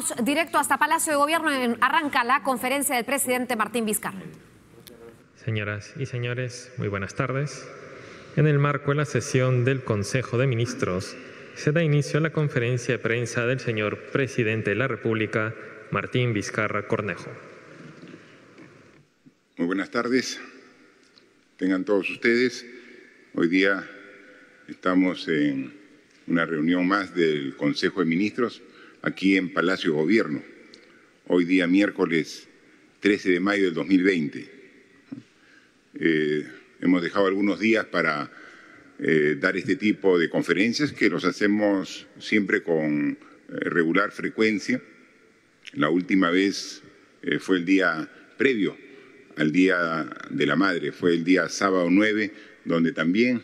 Vamos directo hasta Palacio de Gobierno. Arranca la conferencia del presidente Martín Vizcarra. Señoras y señores, muy buenas tardes. En el marco de la sesión del Consejo de Ministros, se da inicio a la conferencia de prensa del señor presidente de la República, Martín Vizcarra Cornejo. Muy buenas tardes. Tengan todos ustedes. Hoy día estamos en una reunión más del Consejo de Ministros aquí en Palacio de Gobierno. Hoy día miércoles 13 de mayo del 2020. Hemos dejado algunos días para dar este tipo de conferencias que los hacemos siempre con regular frecuencia. La última vez fue el día previo al Día de la Madre, fue el día sábado 9, donde también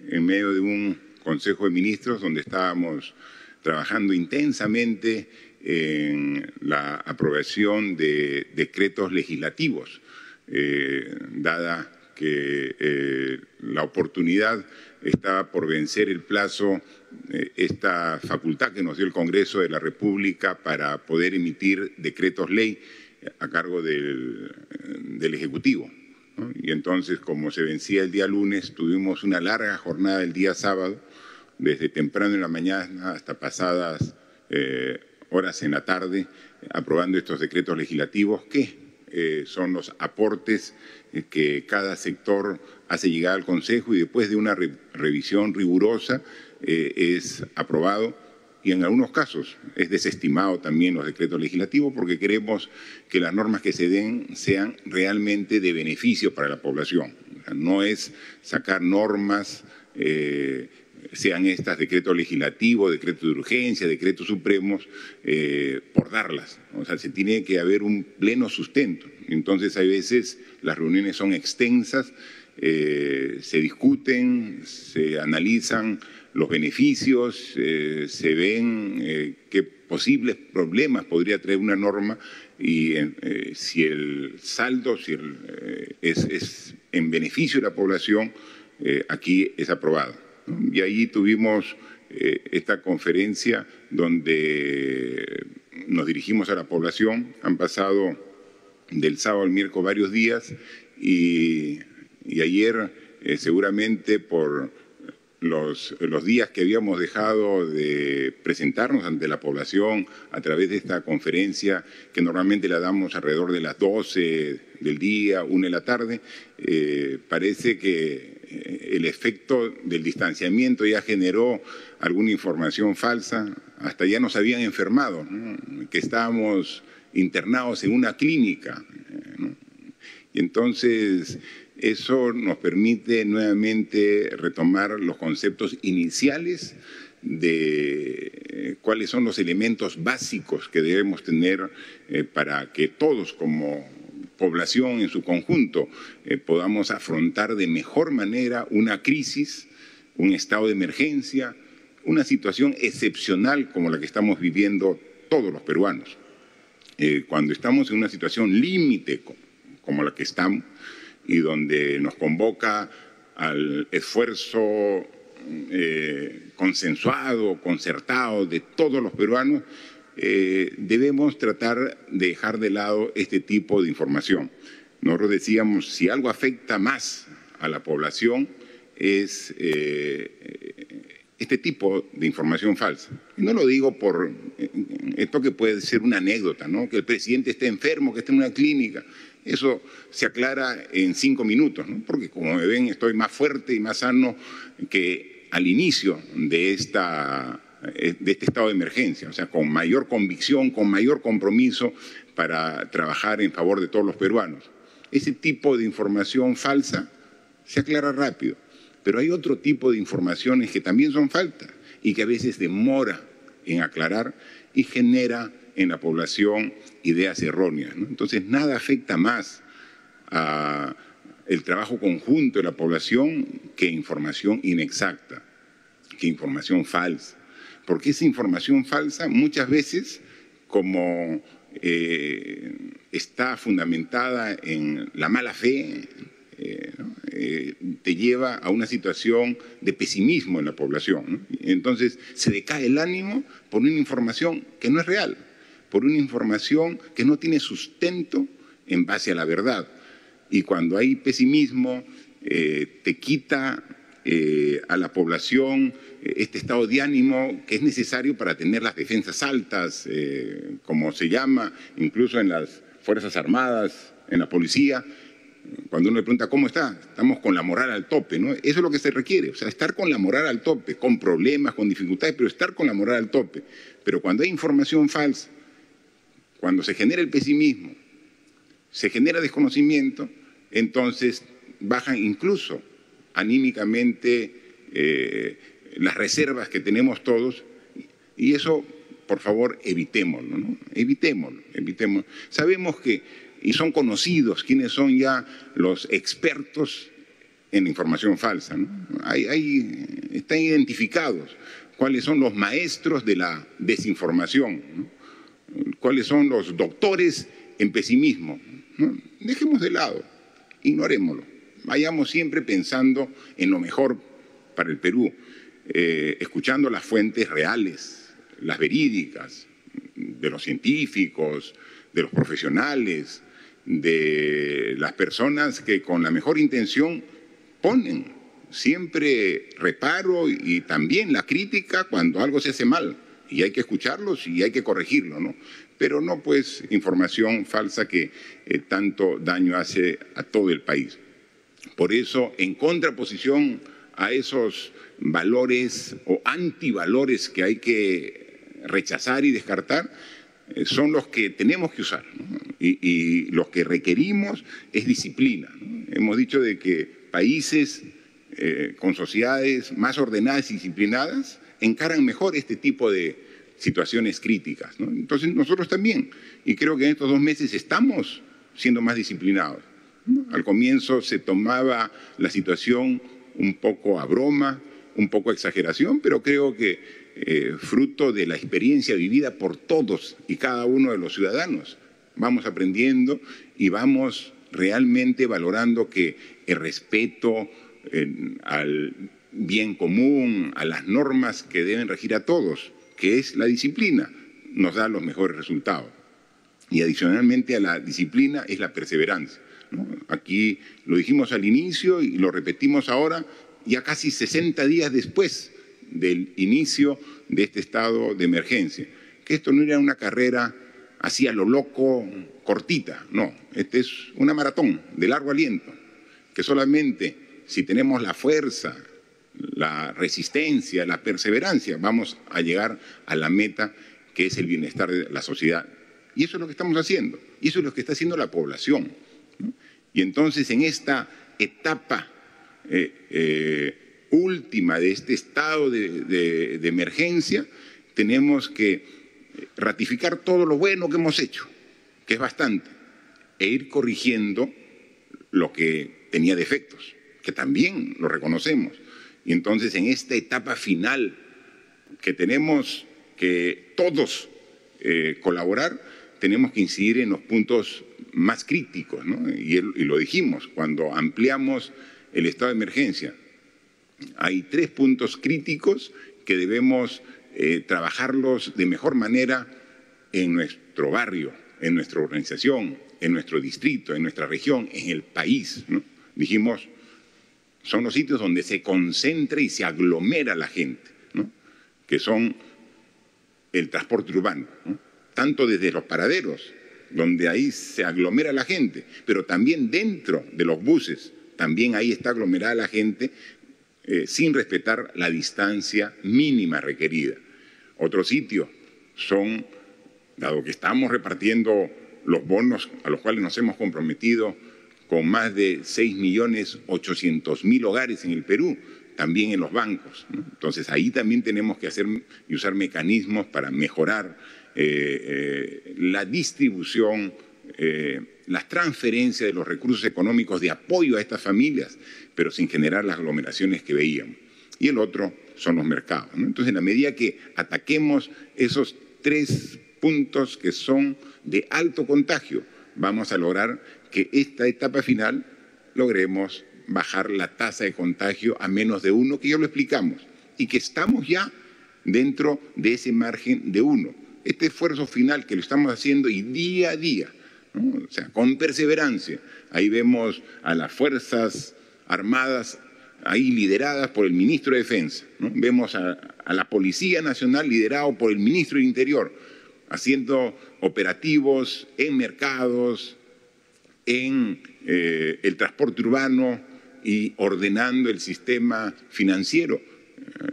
en medio de un Consejo de Ministros, donde estábamos trabajando intensamente en la aprobación de decretos legislativos, dada que la oportunidad estaba por vencer el plazo, esta facultad que nos dio el Congreso de la República para poder emitir decretos ley a cargo del Ejecutivo, ¿no? Y entonces, como se vencía el día lunes, tuvimos una larga jornada el día sábado, desde temprano en la mañana hasta pasadas horas en la tarde, aprobando estos decretos legislativos que son los aportes que cada sector hace llegar al Consejo y después de una revisión rigurosa es aprobado y en algunos casos es desestimado también los decretos legislativos porque queremos que las normas que se den sean realmente de beneficio para la población. O sea, no es sacar normas, sean estas decretos legislativos, decretos de urgencia, decretos supremos, por darlas. O sea, se tiene que haber un pleno sustento. Entonces, hay veces las reuniones son extensas, se discuten, se analizan los beneficios, se ven qué posibles problemas podría traer una norma y si el saldo es en beneficio de la población, aquí es aprobado. Y ahí tuvimos esta conferencia donde nos dirigimos a la población. Han pasado del sábado al miércoles varios días y ayer seguramente por los días que habíamos dejado de presentarnos ante la población a través de esta conferencia que normalmente la damos alrededor de las 12 del día, 1 de la tarde, parece que el efecto del distanciamiento ya generó alguna información falsa, hasta ya nos habían enfermado, ¿no? Que estábamos internados en una clínica, ¿no? Y entonces eso nos permite nuevamente retomar los conceptos iniciales de cuáles son los elementos básicos que debemos tener para que todos como población en su conjunto podamos afrontar de mejor manera una crisis, un estado de emergencia, una situación excepcional como la que estamos viviendo todos los peruanos. Cuando estamos en una situación límite como la que estamos y donde nos convoca al esfuerzo consensuado, concertado de todos los peruanos, debemos tratar de dejar de lado este tipo de información. Nosotros decíamos, si algo afecta más a la población es este tipo de información falsa. Y no lo digo por esto que puede ser una anécdota, ¿no? Que el presidente esté enfermo, que esté en una clínica. Eso se aclara en 5 minutos, ¿no? Porque como me ven estoy más fuerte y más sano que al inicio de este estado de emergencia, o sea, con mayor convicción, con mayor compromiso para trabajar en favor de todos los peruanos. Ese tipo de información falsa se aclara rápido, pero hay otro tipo de informaciones que también son falsas y que a veces demora en aclarar y genera en la población ideas erróneas, ¿no? Entonces, nada afecta más al trabajo conjunto de la población que información inexacta, que información falsa. Porque esa información falsa muchas veces, como está fundamentada en la mala fe, ¿no? Te lleva a una situación de pesimismo en la población, ¿no? Entonces se decae el ánimo por una información que no es real. por una información que no tiene sustento en base a la verdad. Y cuando hay pesimismo, te quita a la población este estado de ánimo que es necesario para tener las defensas altas, como se llama, incluso en las Fuerzas Armadas, en la policía. Cuando uno le pregunta ¿cómo está? Estamos con la moral al tope, ¿no? Eso es lo que se requiere, o sea, estar con la moral al tope, con problemas, con dificultades, pero estar con la moral al tope. Pero cuando hay información falsa, cuando se genera el pesimismo, se genera desconocimiento, entonces bajan incluso anímicamente las reservas que tenemos todos, y eso, por favor, evitémoslo, ¿no? Evitémoslo. Sabemos que, y son conocidos quiénes son ya los expertos en información falsa, ¿no? Están identificados cuáles son los maestros de la desinformación, ¿no? Cuáles son los doctores en pesimismo, ¿no? Dejemos de lado, ignorémoslo. Vayamos siempre pensando en lo mejor para el Perú, escuchando las fuentes reales, las verídicas, de los científicos, de los profesionales, de las personas que con la mejor intención ponen siempre reparo y también la crítica cuando algo se hace mal. Y hay que escucharlos y hay que corregirlo, ¿no? Pero no pues información falsa que tanto daño hace a todo el país. Por eso, en contraposición a esos valores o antivalores que hay que rechazar y descartar, son los que tenemos que usar, ¿no? Y los que requerimos es disciplina, ¿no? Hemos dicho de que países con sociedades más ordenadas y disciplinadas encaran mejor este tipo de situaciones críticas, ¿no? Entonces nosotros también, y creo que en estos 2 meses estamos siendo más disciplinados, ¿no? Al comienzo se tomaba la situación un poco a broma, un poco a exageración, pero creo que fruto de la experiencia vivida por todos y cada uno de los ciudadanos, vamos aprendiendo y vamos realmente valorando que el respeto al bien común, a las normas que deben regir a todos, que es la disciplina, nos da los mejores resultados. Y adicionalmente a la disciplina es la perseverancia, ¿no? Aquí lo dijimos al inicio y lo repetimos ahora, ya casi 60 días después del inicio de este estado de emergencia, que esto no era una carrera así a lo loco, cortita, no, este es una maratón de largo aliento, que solamente si tenemos la fuerza, la resistencia, la perseverancia, vamos a llegar a la meta que es el bienestar de la sociedad. Y eso es lo que estamos haciendo, y eso es lo que está haciendo la población, ¿no? Y entonces en esta etapa última de este estado de emergencia, tenemos que ratificar todo lo bueno que hemos hecho, que es bastante, e ir corrigiendo lo que tenía defectos, que también lo reconocemos. Y entonces en esta etapa final que tenemos que todos colaborar, tenemos que incidir en los puntos más críticos, ¿no? Y lo dijimos cuando ampliamos el estado de emergencia. Hay 3 puntos críticos que debemos trabajarlos de mejor manera en nuestro barrio, en nuestra organización, en nuestro distrito, en nuestra región, en el país, ¿no? Dijimos, son los sitios donde se concentra y se aglomera la gente, ¿no? Que son el transporte urbano, ¿no? Tanto desde los paraderos, donde ahí se aglomera la gente, pero también dentro de los buses, también ahí está aglomerada la gente sin respetar la distancia mínima requerida. Otro sitio son, dado que estamos repartiendo los bonos a los cuales nos hemos comprometido con más de 6.800.000 hogares en el Perú, también en los bancos, ¿no? Entonces ahí también tenemos que hacer y usar mecanismos para mejorar la distribución, las transferencias de los recursos económicos de apoyo a estas familias, pero sin generar las aglomeraciones que veíamos. Y el otro son los mercados, ¿no? Entonces, en la medida que ataquemos esos 3 puntos que son de alto contagio, vamos a lograr que esta etapa final logremos bajar la tasa de contagio a menos de 1, que ya lo explicamos, y que estamos ya dentro de ese margen de 1. este esfuerzo final que lo estamos haciendo y día a día, ¿no? O sea, con perseverancia. Ahí vemos a las Fuerzas Armadas ahí lideradas por el Ministro de Defensa, ¿no? Vemos a la Policía Nacional liderado por el Ministro del Interior, haciendo operativos en mercados, en el transporte urbano y ordenando el sistema financiero.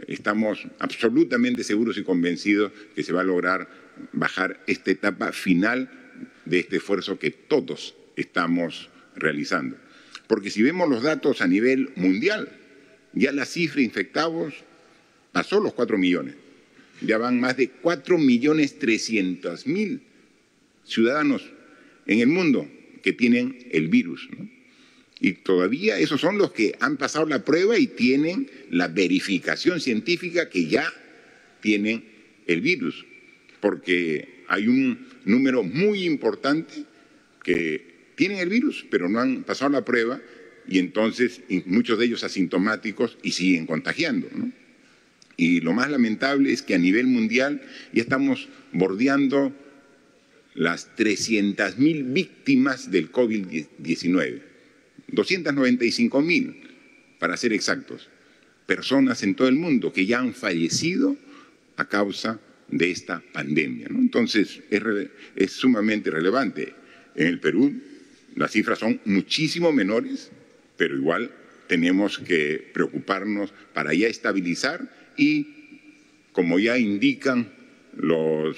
Estamos absolutamente seguros y convencidos que se va a lograr bajar esta etapa final de este esfuerzo que todos estamos realizando. Porque si vemos los datos a nivel mundial, ya la cifra de infectados pasó los 4 millones. Ya van más de 4.300.000 ciudadanos en el mundo que tienen el virus, ¿no? Y todavía esos son los que han pasado la prueba y tienen la verificación científica que ya tienen el virus. Porque hay un número muy importante que tienen el virus, pero no han pasado la prueba y entonces muchos de ellos asintomáticos y siguen contagiando, ¿no? Y lo más lamentable es que a nivel mundial ya estamos bordeando las 300.000 víctimas del COVID-19. 295.000, para ser exactos, personas en todo el mundo que ya han fallecido a causa de esta pandemia, ¿no? Entonces, es sumamente relevante. En el Perú las cifras son muchísimo menores, pero igual tenemos que preocuparnos para ya estabilizar y, como ya indican los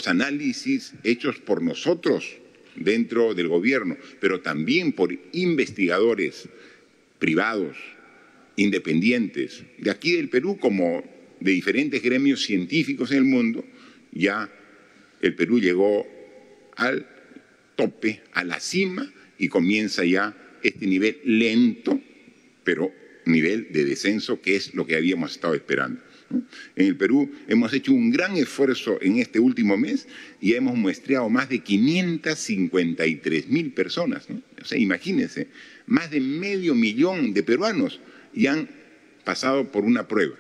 análisis hechos por nosotros dentro del gobierno, pero también por investigadores privados, independientes, de aquí del Perú como de diferentes gremios científicos en el mundo, ya el Perú llegó al tope, a la cima, y comienza ya este nivel lento, pero nivel de descenso, que es lo que habíamos estado esperando, ¿no? En el Perú hemos hecho un gran esfuerzo en este último mes y hemos muestreado más de 553.000 personas, ¿no? O sea, imagínense, más de 500.000 de peruanos ya han pasado por una prueba.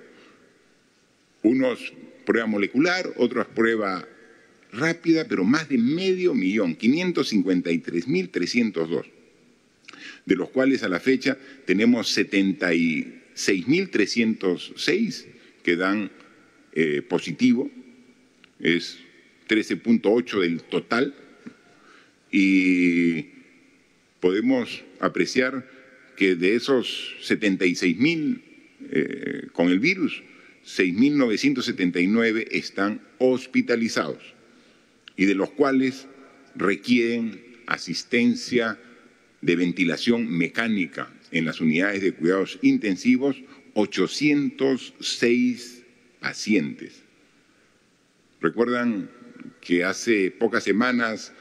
Unos prueba molecular, otros prueba rápida, pero más de 500.000, 553.302, de los cuales a la fecha tenemos 76.306 que dan positivo, es 13.8 del total, y podemos apreciar que de esos 76.000 con el virus, 6.979 están hospitalizados y de los cuales requieren asistencia de ventilación mecánica en las unidades de cuidados intensivos, 806 pacientes. Recuerdan que hace pocas semanas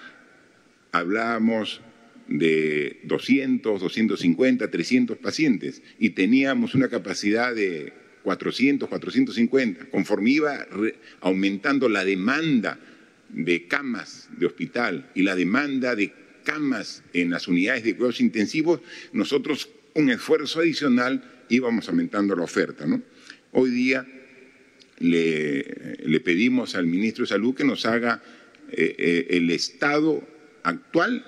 hablábamos de 200, 250, 300 pacientes y teníamos una capacidad de 400, 450. Conforme iba aumentando la demanda de camas de hospital y la demanda de camas en las unidades de cuidados intensivos, nosotros un esfuerzo adicional íbamos aumentando la oferta, ¿no? Hoy día le pedimos al Ministro de Salud que nos haga el estado actual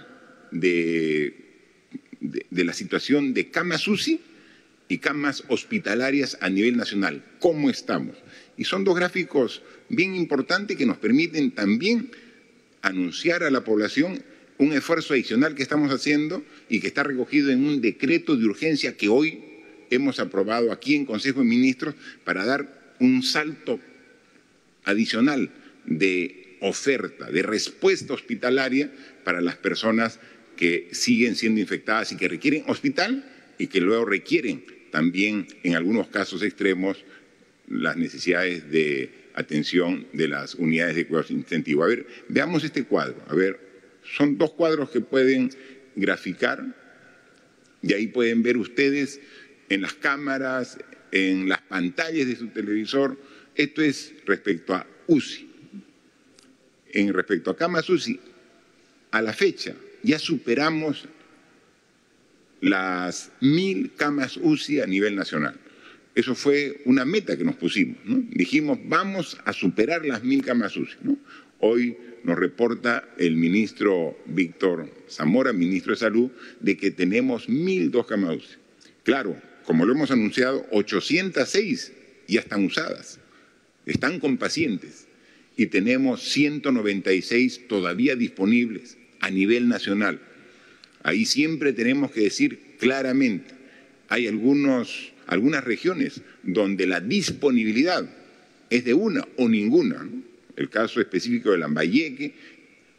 de la situación de camas UCI y camas hospitalarias a nivel nacional. ¿Cómo estamos? Y son dos gráficos bien importantes que nos permiten también anunciar a la población un esfuerzo adicional que estamos haciendo y que está recogido en un decreto de urgencia que hoy hemos aprobado aquí en Consejo de Ministros para dar un salto adicional de oferta, de respuesta hospitalaria para las personas que siguen siendo infectadas y que requieren hospital y que luego requieren también, en algunos casos extremos, las necesidades de atención de las unidades de cuidados intensivos. A ver, veamos este cuadro. A ver, son dos cuadros que pueden graficar y ahí pueden ver ustedes en las cámaras, en las pantallas de su televisor. Esto es respecto a UCI. En respecto a camas UCI, a la fecha ya superamos las 1.000 camas UCI a nivel nacional. Eso fue una meta que nos pusimos, ¿no? Dijimos, vamos a superar las 1000 camas UCI, ¿no? Hoy nos reporta el ministro Víctor Zamora, ministro de Salud, de que tenemos 1002 camas UCI. Claro, como lo hemos anunciado, 806 ya están usadas, están con pacientes y tenemos 196 todavía disponibles a nivel nacional. Ahí siempre tenemos que decir claramente, hay algunas regiones donde la disponibilidad es de una o ninguna, ¿no? El caso específico de Lambayeque,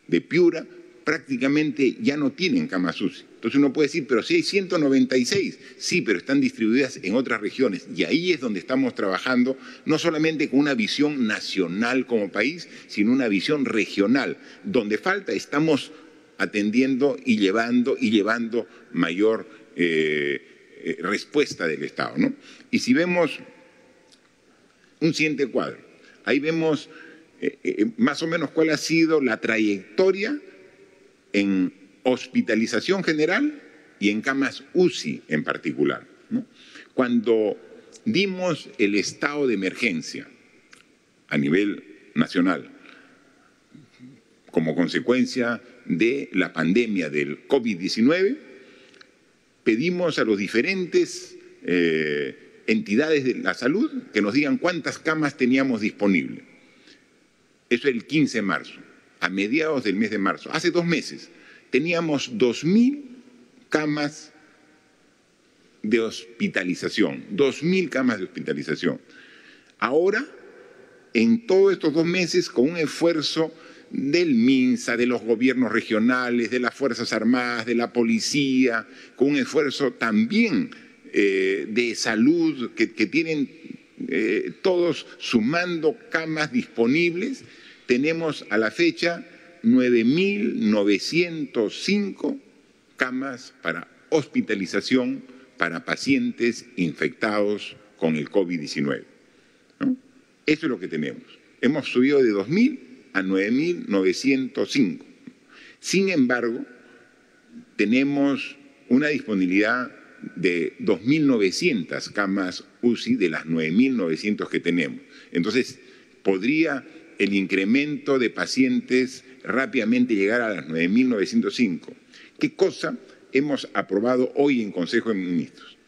de Piura, prácticamente ya no tienen camas UCI. Entonces uno puede decir, pero sí hay 196, sí, pero están distribuidas en otras regiones. Y ahí es donde estamos trabajando, no solamente con una visión nacional como país, sino una visión regional. Donde falta, estamos atendiendo y llevando mayor respuesta del Estado, ¿no? Y si vemos un siguiente cuadro, ahí vemos más o menos cuál ha sido la trayectoria en hospitalización general y en camas UCI en particular, ¿no? Cuando dimos el estado de emergencia a nivel nacional como consecuencia de la pandemia del COVID-19, pedimos a los diferentes entidades de la salud que nos digan cuántas camas teníamos disponibles. Eso es el 15 de marzo, a mediados del mes de marzo. Hace 2 meses teníamos 2000 camas de hospitalización, 2000 camas de hospitalización. Ahora, en todos estos 2 meses, con un esfuerzo del MINSA, de los gobiernos regionales, de las Fuerzas Armadas, de la policía, con un esfuerzo también de salud que tienen todos sumando camas disponibles, tenemos a la fecha 9.905 camas para hospitalización para pacientes infectados con el COVID-19, ¿no? Eso es lo que tenemos. Hemos subido de 2.000 a 9.905. Sin embargo, tenemos una disponibilidad de 2.900 camas UCI de las 9.900 que tenemos. Entonces, podría el incremento de pacientes rápidamente llegar a las 9.905. ¿Qué cosa hemos aprobado hoy en Consejo de Ministros?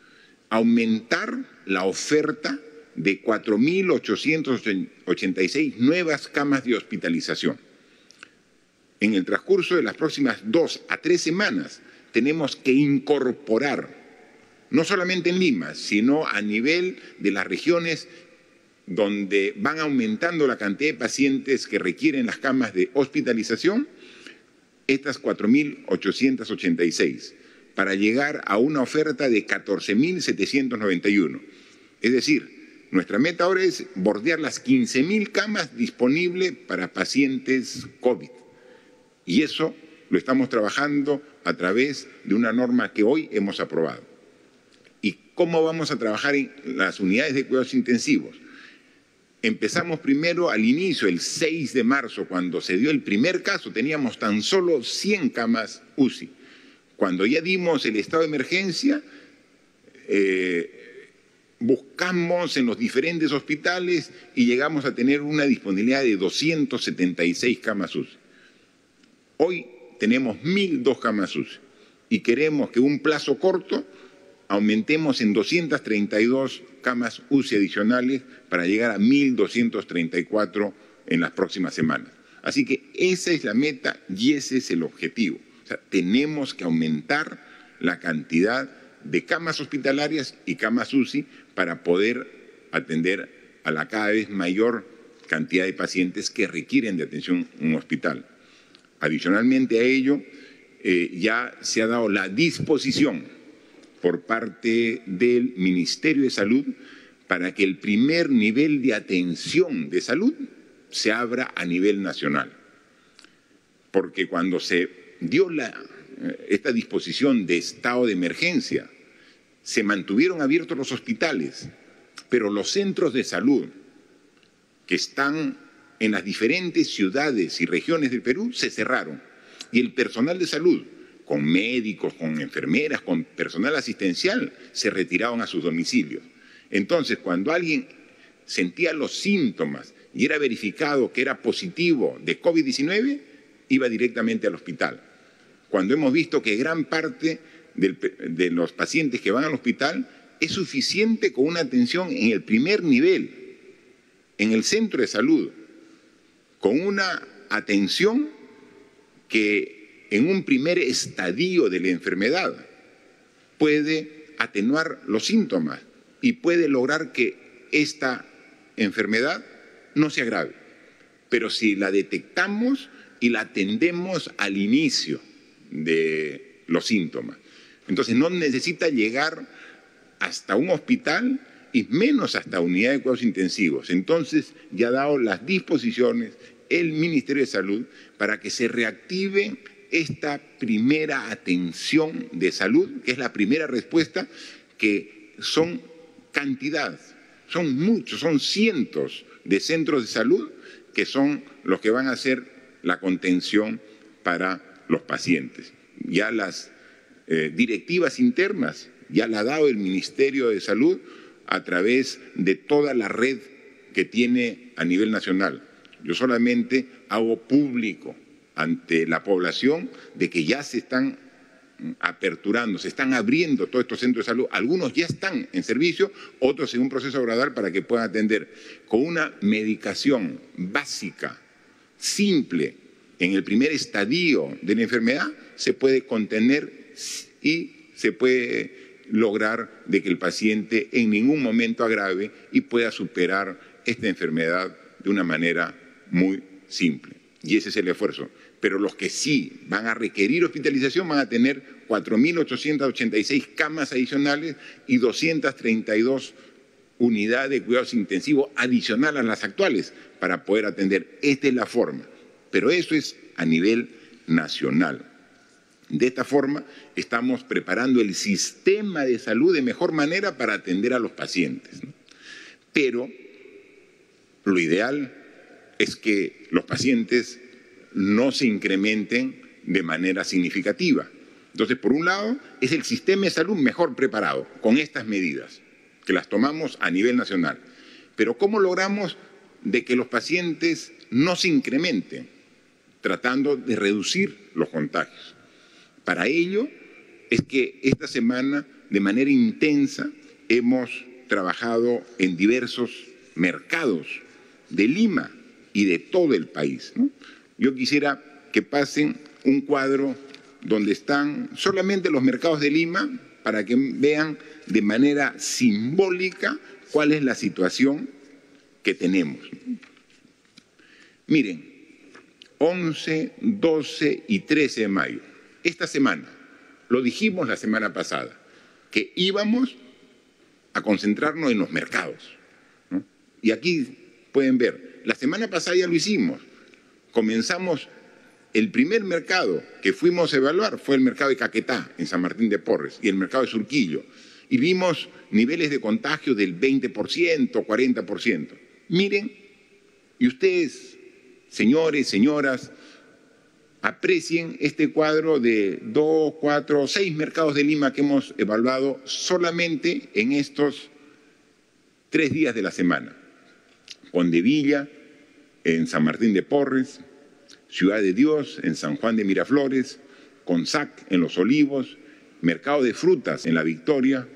Aumentar la oferta de 4.886 nuevas camas de hospitalización. En el transcurso de las próximas 2 a 3 semanas tenemos que incorporar, no solamente en Lima, sino a nivel de las regiones donde van aumentando la cantidad de pacientes que requieren las camas de hospitalización, estas 4.886, para llegar a una oferta de 14.791. Es decir, nuestra meta ahora es bordear las 15.000 camas disponibles para pacientes COVID. Y eso lo estamos trabajando a través de una norma que hoy hemos aprobado. ¿Y cómo vamos a trabajar en las unidades de cuidados intensivos? Empezamos primero al inicio, el 6 de marzo, cuando se dio el primer caso, teníamos tan solo 100 camas UCI. Cuando ya dimos el estado de emergencia, buscamos en los diferentes hospitales y llegamos a tener una disponibilidad de 276 camas UCI. Hoy tenemos 1.002 camas UCI y queremos que en un plazo corto aumentemos en 232 camas UCI adicionales para llegar a 1.234 en las próximas semanas. Así que esa es la meta y ese es el objetivo. O sea, tenemos que aumentar la cantidad de camas hospitalarias y camas UCI para poder atender a la cada vez mayor cantidad de pacientes que requieren de atención en un hospital. Adicionalmente a ello, ya se ha dado la disposición por parte del Ministerio de Salud para que el primer nivel de atención de salud se abra a nivel nacional. Porque cuando se dio esta disposición de estado de emergencia, se mantuvieron abiertos los hospitales, pero los centros de salud que están en las diferentes ciudades y regiones del Perú se cerraron. Y el personal de salud, con médicos, con enfermeras, con personal asistencial, se retiraron a sus domicilios. Entonces, cuando alguien sentía los síntomas y era verificado que era positivo de COVID-19, iba directamente al hospital. Cuando hemos visto que gran parte de los pacientes que van al hospital es suficiente con una atención en el primer nivel, en el centro de salud, con una atención que en un primer estadio de la enfermedad puede atenuar los síntomas y puede lograr que esta enfermedad no se agrave. Pero si la detectamos y la atendemos al inicio de los síntomas, entonces no necesita llegar hasta un hospital y menos hasta unidad de cuidados intensivos. Entonces ya ha dado las disposiciones el Ministerio de Salud para que se reactive esta primera atención de salud, que es la primera respuesta, que son cantidades, son muchos, son cientos de centros de salud que son los que van a hacer la contención para los pacientes. Ya las directivas internas ya la ha dado el Ministerio de Salud a través de toda la red que tiene a nivel nacional. Yo solamente hago público ante la población de que ya se están aperturando, se están abriendo todos estos centros de salud. Algunos ya están en servicio, otros en un proceso gradual para que puedan atender con una medicación básica, simple, en el primer estadio de la enfermedad, se puede contener y se puede lograr de que el paciente en ningún momento agrave y pueda superar esta enfermedad de una manera muy simple. Y ese es el esfuerzo. Pero los que sí van a requerir hospitalización van a tener 4.886 camas adicionales y 232 unidades de cuidados intensivos adicionales a las actuales para poder atender. Esta es la forma. Pero eso es a nivel nacional. De esta forma estamos preparando el sistema de salud de mejor manera para atender a los pacientes, ¿no? Pero lo ideal es que los pacientes no se incrementen de manera significativa. Entonces, por un lado, es el sistema de salud mejor preparado con estas medidas, que las tomamos a nivel nacional. Pero ¿cómo logramos de que los pacientes no se incrementen? Tratando de reducir los contagios. Para ello es que esta semana, de manera intensa, hemos trabajado en diversos mercados de Lima y de todo el país, ¿no? Yo quisiera que pasen un cuadro donde están solamente los mercados de Lima para que vean de manera simbólica cuál es la situación que tenemos. Miren, 11, 12 y 13 de mayo, esta semana, lo dijimos la semana pasada, que íbamos a concentrarnos en los mercados, ¿no? Y aquí pueden ver, la semana pasada ya lo hicimos. Comenzamos el primer mercado que fuimos a evaluar fue el mercado de Caquetá, en San Martín de Porres, y el mercado de Surquillo. Y vimos niveles de contagio del 20%, 40%. Miren, y ustedes, señores, señoras, aprecien este cuadro de 2, 4, 6 mercados de Lima que hemos evaluado solamente en estos 3 días de la semana. Condevilla, en San Martín de Porres, Ciudad de Dios, en San Juan de Miraflores, Consac, en Los Olivos, Mercado de Frutas, en La Victoria,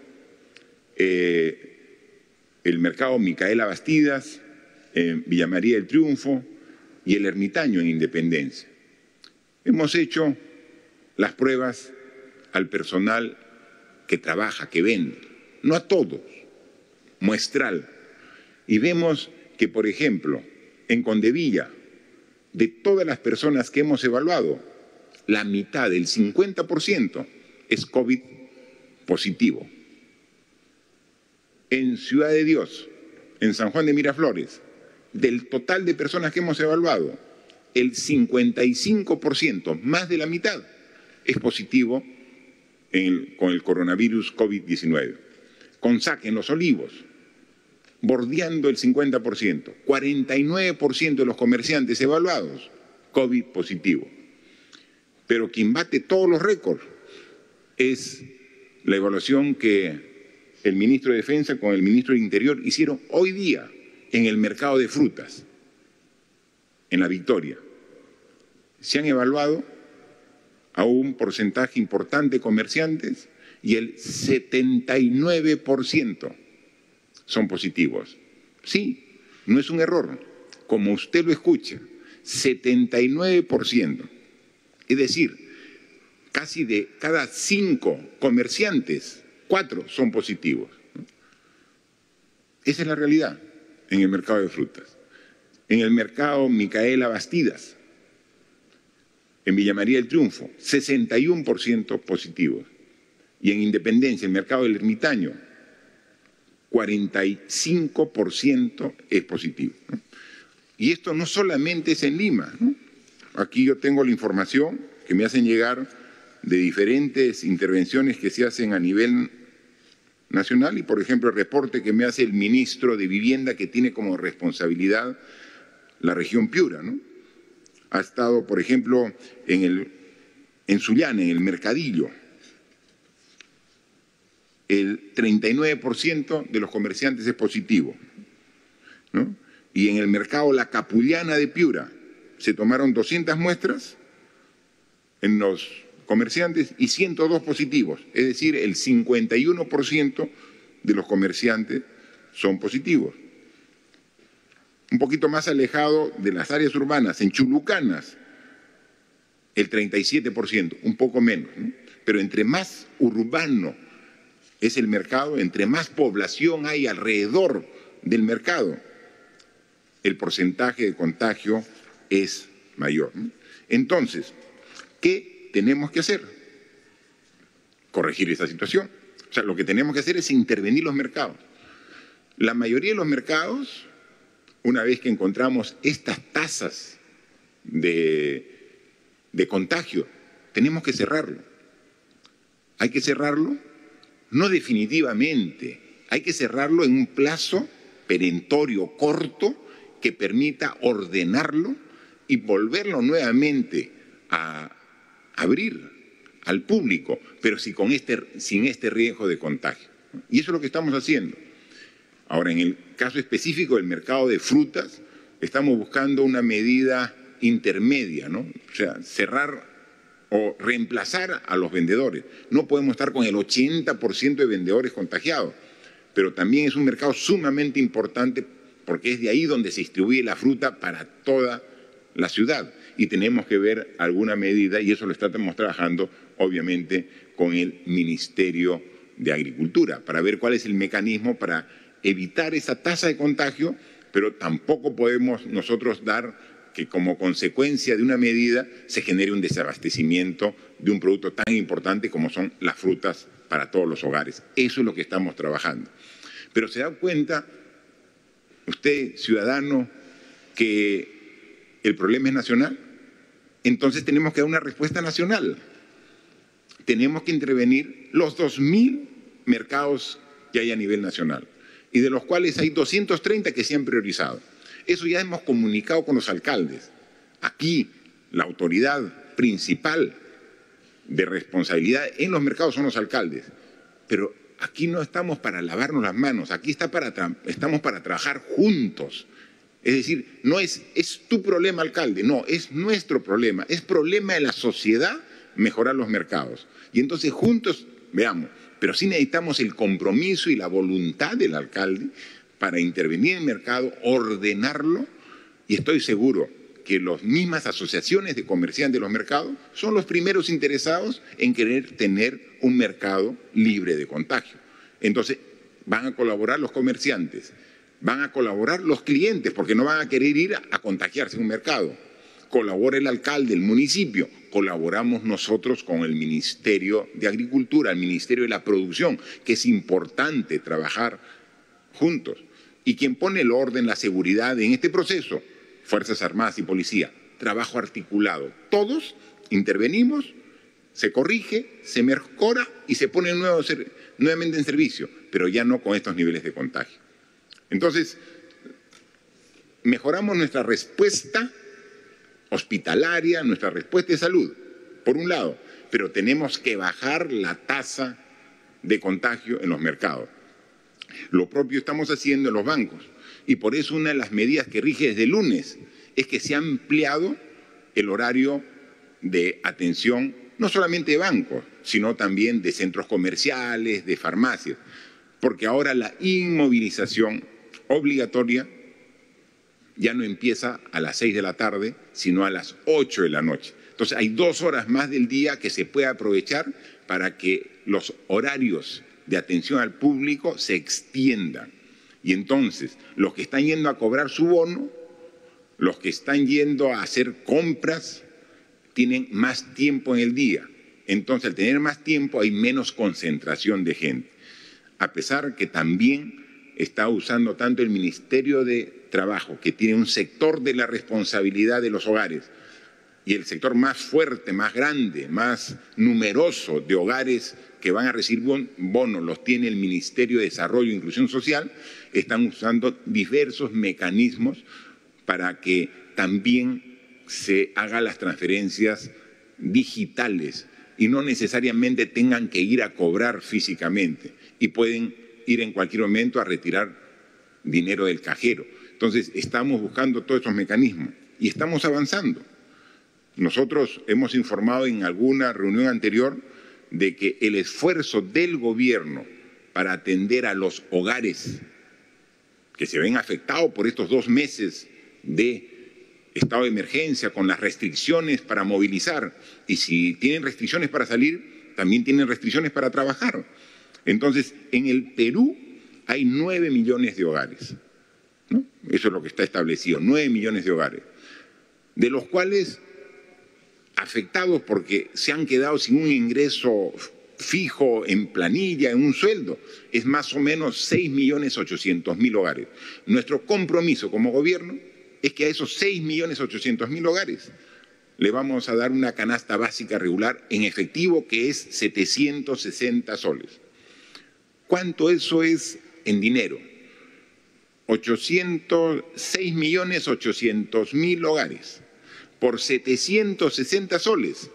el Mercado Micaela Bastidas, en Villa María del Triunfo y el Ermitaño, en Independencia. Hemos hecho las pruebas al personal que trabaja, que vende, no a todos, muestral. Y vemos que, por ejemplo, en Condevilla, de todas las personas que hemos evaluado, la mitad, el 50%, es COVID positivo. En Ciudad de Dios, en San Juan de Miraflores, del total de personas que hemos evaluado, el 55%, más de la mitad, es positivo con el coronavirus COVID-19. Consac, en Los Olivos, bordeando el 50%, 49% de los comerciantes evaluados, COVID positivo. Pero quien bate todos los récords es la evaluación que el ministro de Defensa con el ministro del Interior hicieron hoy día en el mercado de frutas, en La Victoria. Se han evaluado a un porcentaje importante de comerciantes y el 79% son positivos. Sí, no es un error, como usted lo escucha, 79%. Es decir, casi de cada 5 comerciantes, 4 son positivos. Esa es la realidad en el mercado de frutas. En el mercado Micaela Bastidas, en Villa María del Triunfo, 61% positivos. Y en Independencia, el mercado del Ermitaño, 45% es positivo. Y esto no solamente es en Lima, ¿no? Aquí yo tengo la información que me hacen llegar de diferentes intervenciones que se hacen a nivel nacional y, por ejemplo, el reporte que me hace el ministro de Vivienda, que tiene como responsabilidad la región Piura, ¿no? Ha estado, por ejemplo, en Sullana, en el Mercadillo. El 39% de los comerciantes es positivo, ¿no? Y en el mercado La Capullana de Piura se tomaron 200 muestras en los comerciantes y 102 positivos, es decir, el 51% de los comerciantes son positivos. Un poquito más alejado de las áreas urbanas, en Chulucanas, el 37%, un poco menos, ¿no? Pero entre más urbano es el mercado, entre más población hay alrededor del mercado, el porcentaje de contagio es mayor, ¿no? Entonces, ¿qué tenemos que hacer? Corregir esa situación. O sea, lo que tenemos que hacer es intervenir los mercados. La mayoría de los mercados, una vez que encontramos estas tasas de contagio, tenemos que cerrarlo. Hay que cerrarlo, no definitivamente, hay que cerrarlo en un plazo perentorio corto que permita ordenarlo y volverlo nuevamente a abrir al público, pero sin este riesgo de contagio. Y eso es lo que estamos haciendo. Ahora, en el caso específico del mercado de frutas, estamos buscando una medida intermedia, ¿no? O sea, cerrar o reemplazar a los vendedores. No podemos estar con el 80% de vendedores contagiados, pero también es un mercado sumamente importante porque es de ahí donde se distribuye la fruta para toda la ciudad. Y tenemos que ver alguna medida, y eso lo estamos trabajando, obviamente, con el Ministerio de Agricultura, para ver cuál es el mecanismo para evitar esa tasa de contagio, pero tampoco podemos nosotros dar que como consecuencia de una medida se genere un desabastecimiento de un producto tan importante como son las frutas para todos los hogares. Eso es lo que estamos trabajando. Pero se da cuenta, usted, ciudadano, que el problema es nacional. Entonces tenemos que dar una respuesta nacional. Tenemos que intervenir los 2.000 mercados que hay a nivel nacional y de los cuales hay 230 que se han priorizado. Eso ya hemos comunicado con los alcaldes. Aquí la autoridad principal de responsabilidad en los mercados son los alcaldes. Pero aquí no estamos para lavarnos las manos, aquí estamos para trabajar juntos. Es decir, no es tu problema, alcalde, no, es nuestro problema, es problema de la sociedad mejorar los mercados. Y entonces juntos, veamos, pero sí necesitamos el compromiso y la voluntad del alcalde para intervenir en el mercado, ordenarlo, y estoy seguro que las mismas asociaciones de comerciantes de los mercados son los primeros interesados en querer tener un mercado libre de contagio. Entonces, van a colaborar los comerciantes, van a colaborar los clientes, porque no van a querer ir a contagiarse en un mercado. Colabora el alcalde, el municipio, colaboramos nosotros con el Ministerio de Agricultura, el Ministerio de la Producción, que es importante trabajar juntos. Y quien pone el orden, la seguridad en este proceso, Fuerzas Armadas y Policía, trabajo articulado. Todos intervenimos, se corrige, se mejora y se pone nuevamente en servicio, pero ya no con estos niveles de contagio. Entonces, mejoramos nuestra respuesta hospitalaria, nuestra respuesta de salud, por un lado, pero tenemos que bajar la tasa de contagio en los mercados. Lo propio estamos haciendo en los bancos. Y por eso una de las medidas que rige desde el lunes es que se ha ampliado el horario de atención, no solamente de bancos, sino también de centros comerciales, de farmacias, porque ahora la inmovilización obligatoria ya no empieza a las 6 de la tarde, sino a las 8 de la noche. Entonces hay 2 horas más del día que se puede aprovechar para que los horarios de atención al público se extiendan. Y entonces los que están yendo a cobrar su bono, los que están yendo a hacer compras, tienen más tiempo en el día. Entonces, al tener más tiempo hay menos concentración de gente. A pesar que también está usando tanto el Ministerio de Trabajo, que tiene un sector de la responsabilidad de los hogares, y el sector más fuerte, más grande, más numeroso de hogares que van a recibir bonos los tiene el Ministerio de Desarrollo e Inclusión Social, están usando diversos mecanismos para que también se hagan las transferencias digitales y no necesariamente tengan que ir a cobrar físicamente y pueden ir en cualquier momento a retirar dinero del cajero. Entonces, estamos buscando todos esos mecanismos y estamos avanzando. Nosotros hemos informado en alguna reunión anterior de que el esfuerzo del gobierno para atender a los hogares que se ven afectados por estos 2 meses de estado de emergencia, con las restricciones para movilizar, y si tienen restricciones para salir, también tienen restricciones para trabajar. Entonces, en el Perú hay 9 millones de hogares, ¿no? Eso es lo que está establecido, 9 millones de hogares, de los cuales afectados porque se han quedado sin un ingreso fijo en planilla, en un sueldo, es más o menos 6.800.000 hogares. Nuestro compromiso como gobierno es que a esos 6.800.000 hogares le vamos a dar una canasta básica regular en efectivo que es 760 soles. ¿Cuánto eso es en dinero? 6.800.000 hogares por 760 soles.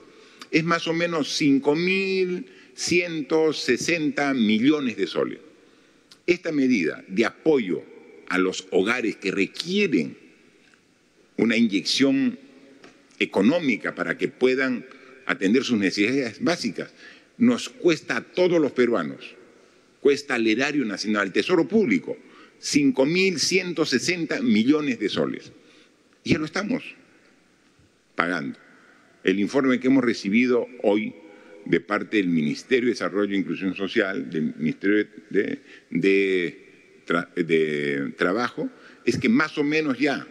Es más o menos 5.160 millones de soles. Esta medida de apoyo a los hogares que requieren una inyección económica para que puedan atender sus necesidades básicas, nos cuesta a todos los peruanos, cuesta al erario nacional, al Tesoro Público, 5.160 millones de soles. Y ya lo estamos pagando. El informe que hemos recibido hoy de parte del Ministerio de Desarrollo e Inclusión Social, del Ministerio de Trabajo, es que más o menos ya,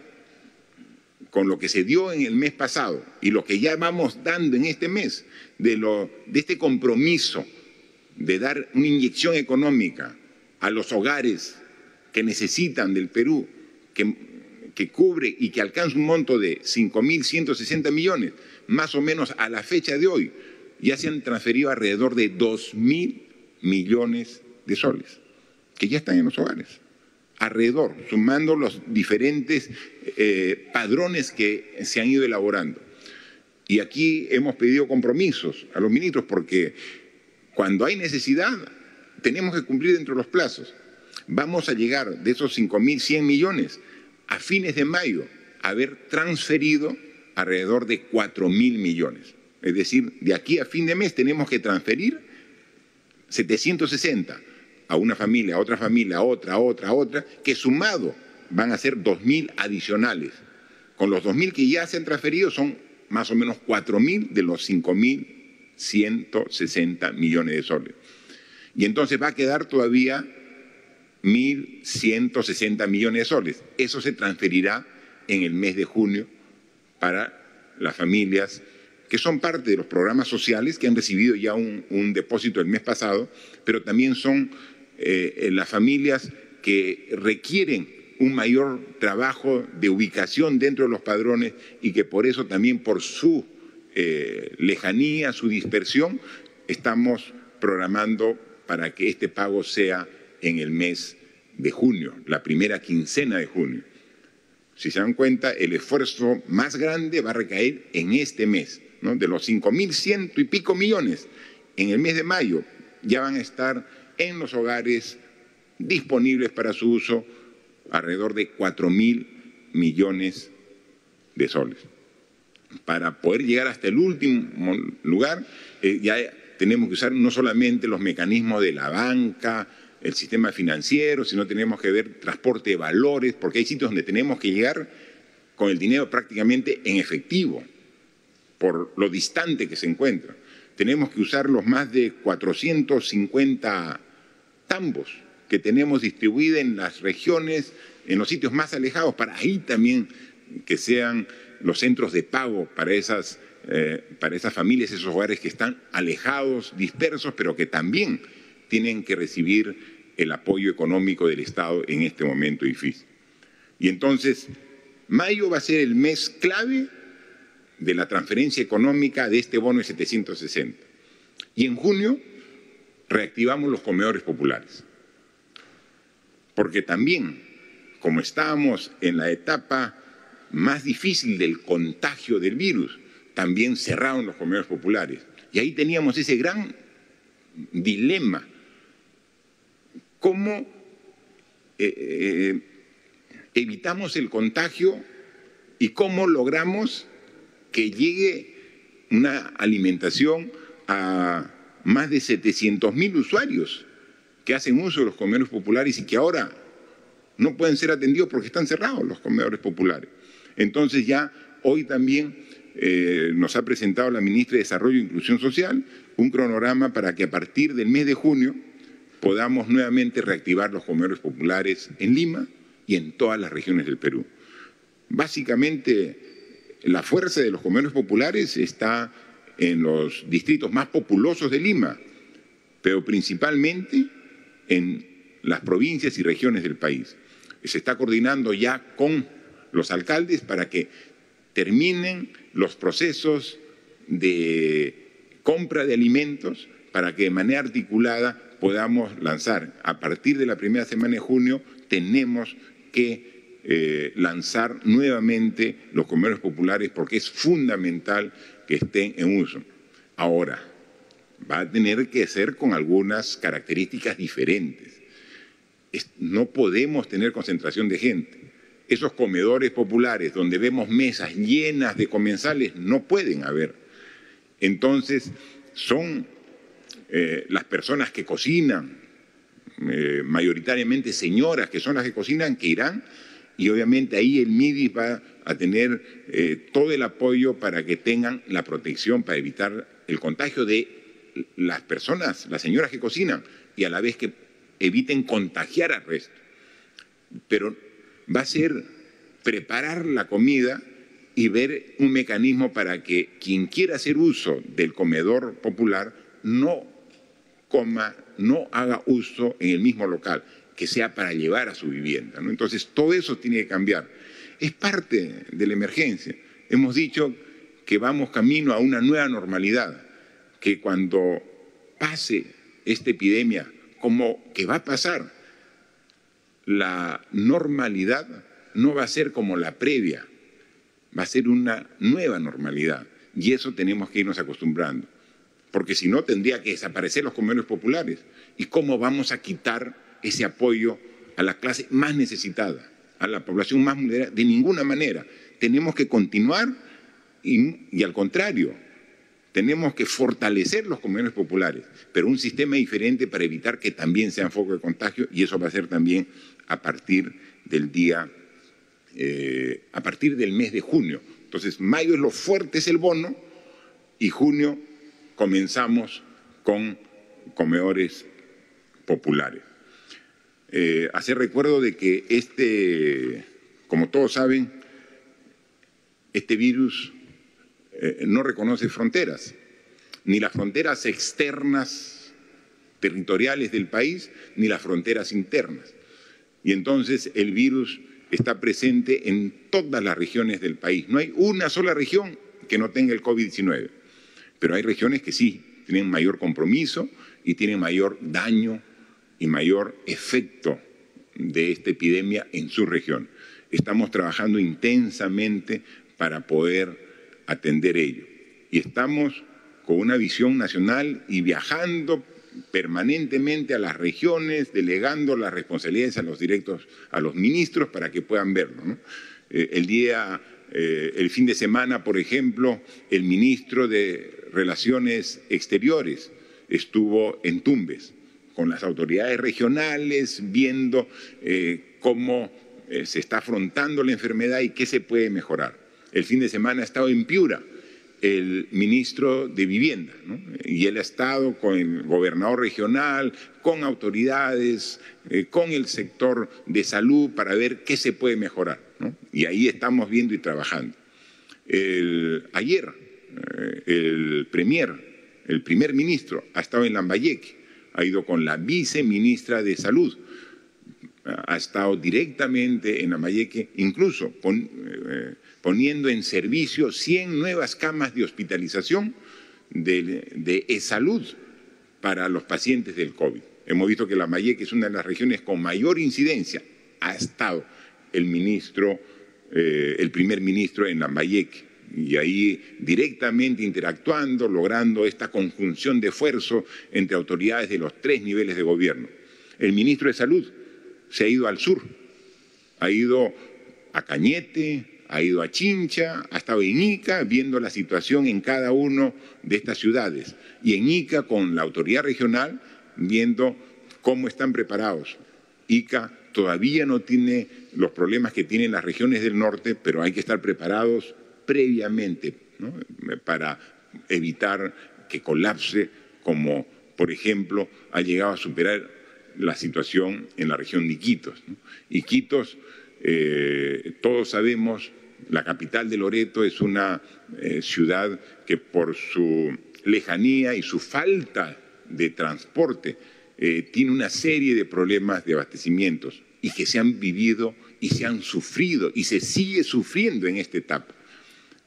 con lo que se dio en el mes pasado y lo que ya vamos dando en este mes, de este compromiso de dar una inyección económica a los hogares que necesitan del Perú, que cubre y que alcanza un monto de 5.160 millones, más o menos a la fecha de hoy, ya se han transferido alrededor de 2.000 millones de soles, que ya están en los hogares, alrededor, sumando los diferentes padrones que se han ido elaborando. Y aquí hemos pedido compromisos a los ministros porque cuando hay necesidad tenemos que cumplir dentro de los plazos. Vamos a llegar de esos 5.100 millones a fines de mayo a haber transferido alrededor de 4.000 millones. Es decir, de aquí a fin de mes tenemos que transferir 760 a una familia, a otra familia, a otra, que sumado van a ser 2.000 adicionales. Con los 2.000 que ya se han transferido son más o menos 4.000 de los 5.160 millones de soles. Y entonces va a quedar todavía 1.160 millones de soles. Eso se transferirá en el mes de junio para las familias que son parte de los programas sociales que han recibido ya un depósito el mes pasado, pero también son las familias que requieren un mayor trabajo de ubicación dentro de los padrones y que por eso también por su lejanía, su dispersión, estamos programando para que este pago sea en el mes de junio, la primera quincena de junio. Si se dan cuenta, el esfuerzo más grande va a recaer en este mes, ¿no? De los 5.100 y pico millones, en el mes de mayo ya van a estar en los hogares disponibles para su uso alrededor de 4.000 millones de soles. Para poder llegar hasta el último lugar, ya tenemos que usar no solamente los mecanismos de la banca, el sistema financiero, sino tenemos que ver transporte de valores, porque hay sitios donde tenemos que llegar con el dinero prácticamente en efectivo, por lo distante que se encuentra. Tenemos que usar los más de 450 tambos que tenemos distribuidos en las regiones, en los sitios más alejados, para ahí también que sean los centros de pago para esas familias, esos hogares que están alejados, dispersos, pero que también tienen que recibir el apoyo económico del Estado en este momento difícil. Y entonces, mayo va a ser el mes clave de la transferencia económica de este bono de 760. Y en junio reactivamos los comedores populares. Porque también, como estábamos en la etapa más difícil del contagio del virus, también cerraron los comedores populares. Y ahí teníamos ese gran dilema. ¿Cómo evitamos el contagio y cómo logramos que llegue una alimentación a más de 700.000 usuarios que hacen uso de los comedores populares y que ahora no pueden ser atendidos porque están cerrados los comedores populares? Entonces ya hoy también nos ha presentado la ministra de Desarrollo e Inclusión Social un cronograma para que a partir del mes de junio podamos nuevamente reactivar los comedores populares en Lima y en todas las regiones del Perú. Básicamente, la fuerza de los comedores populares está en los distritos más populosos de Lima, pero principalmente en las provincias y regiones del país. Se está coordinando ya con los alcaldes para que terminen los procesos de compra de alimentos para que de manera articulada podamos lanzar. A partir de la primera semana de junio tenemos que lanzar nuevamente los comedores populares porque es fundamental que estén en uso. Ahora, va a tener que ser con algunas características diferentes. No podemos tener concentración de gente. Esos comedores populares donde vemos mesas llenas de comensales no pueden haber. Entonces, son las personas que cocinan, mayoritariamente señoras que son las que cocinan, que irán, y obviamente ahí el MIDIS va a tener todo el apoyo para que tengan la protección para evitar el contagio de las personas, las señoras que cocinan, y a la vez que eviten contagiar al resto. Pero va a ser preparar la comida y ver un mecanismo para que quien quiera hacer uso del comedor popular no coma, no haga uso en el mismo local, que sea para llevar a su vivienda, ¿no? Entonces, todo eso tiene que cambiar. Es parte de la emergencia. Hemos dicho que vamos camino a una nueva normalidad, que cuando pase esta epidemia, como que va a pasar, la normalidad no va a ser como la previa, va a ser una nueva normalidad. Y eso tenemos que irnos acostumbrando. Porque si no, tendría que desaparecer los comedores populares. ¿Y cómo vamos a quitar ese apoyo a la clase más necesitada, a la población más vulnerable? De ninguna manera. Tenemos que continuar y al contrario, tenemos que fortalecer los comedores populares, pero un sistema diferente para evitar que también sean foco de contagio, y eso va a ser también a partir del mes de junio. Entonces, mayo es lo fuerte, es el bono, y junio comenzamos con comedores populares. Hacer recuerdo de que como todos saben, este virus no reconoce fronteras, ni las fronteras externas territoriales del país, ni las fronteras internas. Y entonces el virus está presente en todas las regiones del país. No hay una sola región que no tenga el COVID-19, pero hay regiones que sí tienen mayor compromiso y tienen mayor daño y mayor efecto de esta epidemia en su región. Estamos trabajando intensamente para poder atender ello. Y estamos con una visión nacional y viajando permanentemente a las regiones, delegando las responsabilidades a los ministros para que puedan verlo, ¿no? El fin de semana, por ejemplo, el ministro de Relaciones Exteriores estuvo en Tumbes con las autoridades regionales, viendo cómo se está afrontando la enfermedad y qué se puede mejorar. El fin de semana ha estado en Piura el ministro de Vivienda, ¿no? Y él ha estado con el gobernador regional, con autoridades, con el sector de salud para ver qué se puede mejorar, ¿no? Y ahí estamos viendo y trabajando. Ayer el primer ministro ha estado en Lambayeque, ha ido con la viceministra de Salud, ha estado directamente en Lambayeque, incluso poniendo en servicio 100 nuevas camas de hospitalización de e-salud para los pacientes del COVID. Hemos visto que Lambayeque es una de las regiones con mayor incidencia. Ha estado el primer ministro en Lambayeque y ahí directamente interactuando, logrando esta conjunción de esfuerzo entre autoridades de los 3 niveles de gobierno. El ministro de Salud se ha ido al sur, ha ido a Cañete, ha ido a Chincha, ha estado en Ica viendo la situación en cada una de estas ciudades y en Ica con la autoridad regional viendo cómo están preparados. Ica todavía no tiene los problemas que tienen las regiones del norte, pero hay que estar preparados previamente, ¿no? Para evitar que colapse, como por ejemplo ha llegado a superar la situación en la región de Iquitos, ¿no? Iquitos, todos sabemos, la capital de Loreto es una ciudad que por su lejanía y su falta de transporte tiene una serie de problemas de abastecimientos y que se han vivido y se han sufrido y se sigue sufriendo en esta etapa.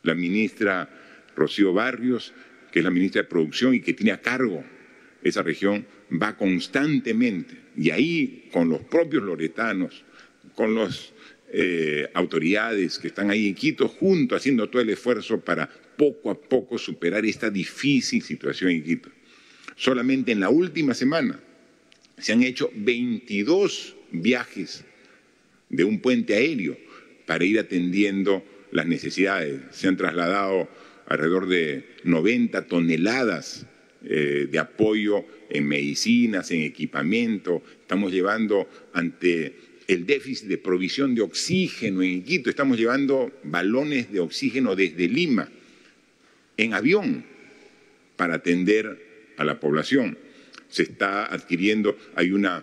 La ministra Rocío Barrios, que es la ministra de Producción y que tiene a cargo esa región, va constantemente y ahí con los propios loretanos, con las autoridades que están ahí en Quito, juntos haciendo todo el esfuerzo para poco a poco superar esta difícil situación en Quito. Solamente en la última semana se han hecho 22 viajes de un puente aéreo para ir atendiendo las necesidades. Se han trasladado alrededor de 90 toneladas de apoyo en medicinas, en equipamiento. Estamos llevando ante el déficit de provisión de oxígeno en Quito, estamos llevando balones de oxígeno desde Lima en avión para atender a la población. Se está adquiriendo, hay una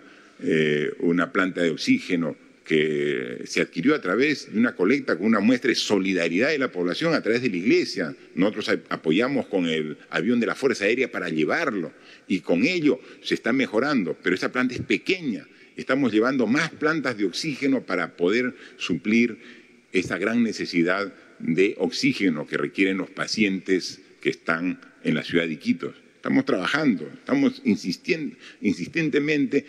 planta de oxígeno que se adquirió a través de una colecta con una muestra de solidaridad de la población a través de la iglesia. Nosotros apoyamos con el avión de la Fuerza Aérea para llevarlo y con ello se está mejorando, pero esa planta es pequeña. Estamos llevando más plantas de oxígeno para poder suplir esa gran necesidad de oxígeno que requieren los pacientes que están en la ciudad de Iquitos. Estamos trabajando, estamos insistentemente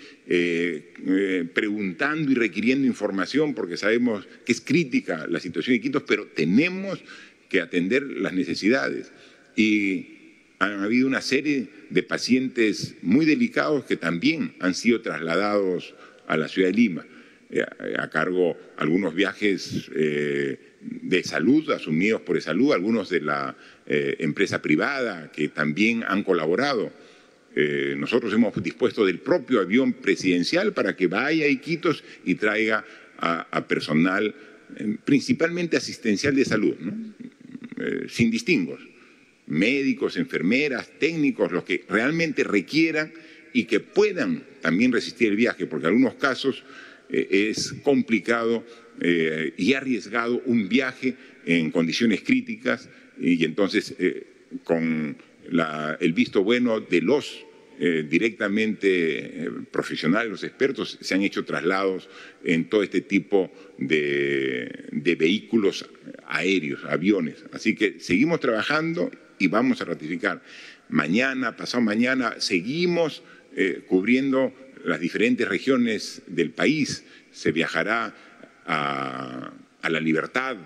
preguntando y requiriendo información porque sabemos que es crítica la situación de Iquitos, pero tenemos que atender las necesidades. Y han habido una serie de pacientes muy delicados que también han sido trasladados a la ciudad de Lima, a cargo algunos viajes de salud, asumidos por salud, algunos de la empresa privada que también han colaborado. Nosotros hemos dispuesto del propio avión presidencial para que vaya a Iquitos y traiga a personal principalmente asistencial de salud, ¿no? Sin distingos, médicos, enfermeras, técnicos, los que realmente requieran y que puedan también resistir el viaje, porque en algunos casos es complicado y arriesgado un viaje en condiciones críticas y entonces con el visto bueno de los directamente profesionales, los expertos, se han hecho traslados en todo este tipo de vehículos aéreos, aviones. Así que seguimos trabajando y vamos a ratificar. Mañana, pasado mañana, seguimos cubriendo las diferentes regiones del país. Se viajará a La Libertad,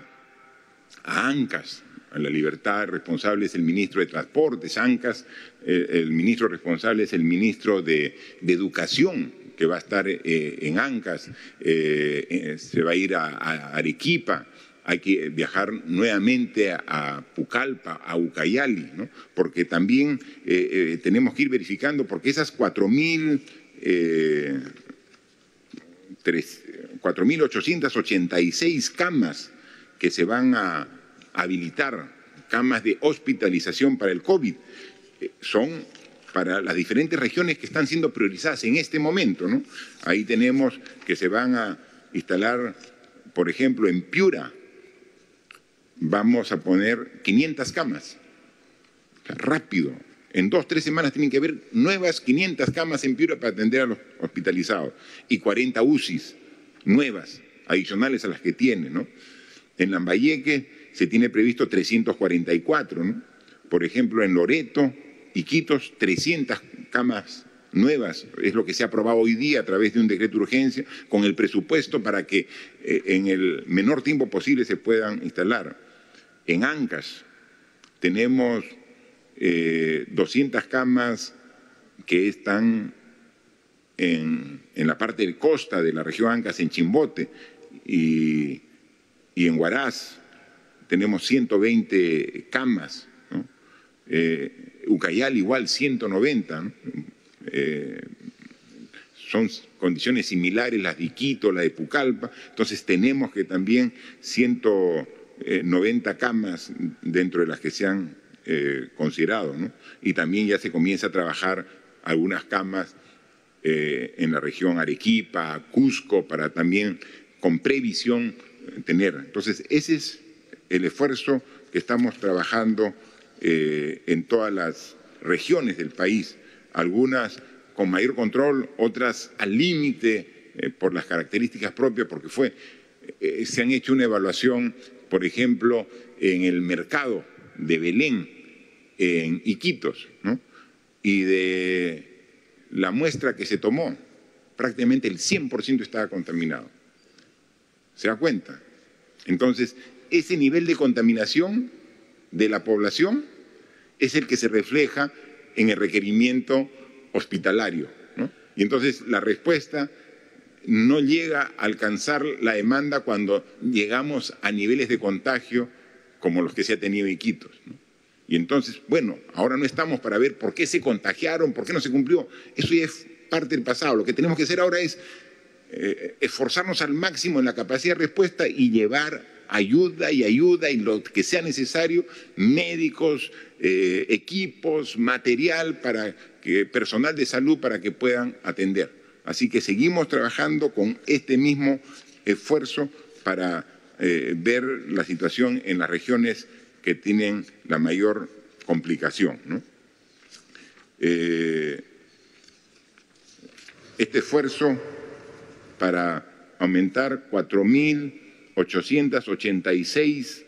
a Ancash, la libertad, responsable es el ministro de Transportes, Ancas, el ministro responsable es el ministro de Educación, que va a estar en Ancas, se va a ir a Arequipa, hay que viajar nuevamente a Pucallpa, a Ucayali, ¿no? Porque también tenemos que ir verificando, porque esas 4.886 camas que se van a habilitar, camas de hospitalización para el COVID, son para las diferentes regiones que están siendo priorizadas en este momento, ¿no? Ahí tenemos que se van a instalar, por ejemplo, en Piura, vamos a poner 500 camas. O sea, rápido. En 2 o 3 semanas tienen que haber nuevas 500 camas en Piura para atender a los hospitalizados y 40 UCIs nuevas, adicionales a las que tiene, ¿no? En Lambayeque se tiene previsto 344, ¿no? Por ejemplo, en Loreto, Iquitos, 300 camas nuevas, es lo que se ha aprobado hoy día a través de un decreto de urgencia, con el presupuesto para que en el menor tiempo posible se puedan instalar. En Ancas tenemos 200 camas que están en la parte de costa de la región Ancas, en Chimbote, y en Huaraz tenemos 120 camas, ¿no? Ucayali igual 190, ¿no? Son condiciones similares las de Iquito, la de Pucallpa, entonces tenemos que también 190 camas dentro de las que se han considerado, ¿no? Y también ya se comienza a trabajar algunas camas en la región Arequipa, Cusco, para también con previsión tener. Entonces ese es el esfuerzo que estamos trabajando en todas las regiones del país, algunas con mayor control, otras al límite por las características propias, porque se han hecho una evaluación, por ejemplo, en el mercado de Belén, en Iquitos, ¿no? Y de la muestra que se tomó, prácticamente el 100% estaba contaminado. ¿Se da cuenta? Entonces, ese nivel de contaminación de la población es el que se refleja en el requerimiento hospitalario, ¿no? Y entonces la respuesta no llega a alcanzar la demanda cuando llegamos a niveles de contagio como los que se ha tenido en Iquitos, ¿no? Y entonces, bueno, ahora no estamos para ver por qué se contagiaron, por qué no se cumplió. Eso ya es parte del pasado. Lo que tenemos que hacer ahora es esforzarnos al máximo en la capacidad de respuesta y llevar ayuda y lo que sea necesario, médicos, equipos, material, personal de salud para que puedan atender. Así que seguimos trabajando con este mismo esfuerzo para ver la situación en las regiones que tienen la mayor complicación, ¿no? Este esfuerzo para aumentar 4.886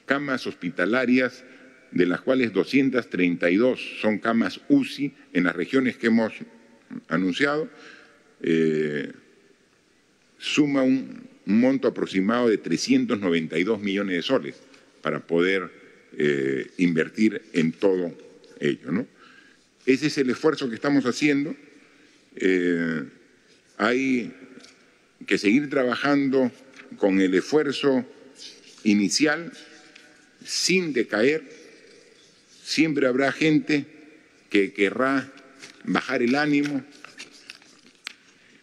camas hospitalarias, de las cuales 232 son camas UCI en las regiones que hemos anunciado, suma un monto aproximado de 392 millones de soles para poder invertir en todo ello, ¿no? Ese es el esfuerzo que estamos haciendo. Hay que seguir trabajando con el esfuerzo inicial sin decaer. Siempre habrá gente que querrá bajar el ánimo.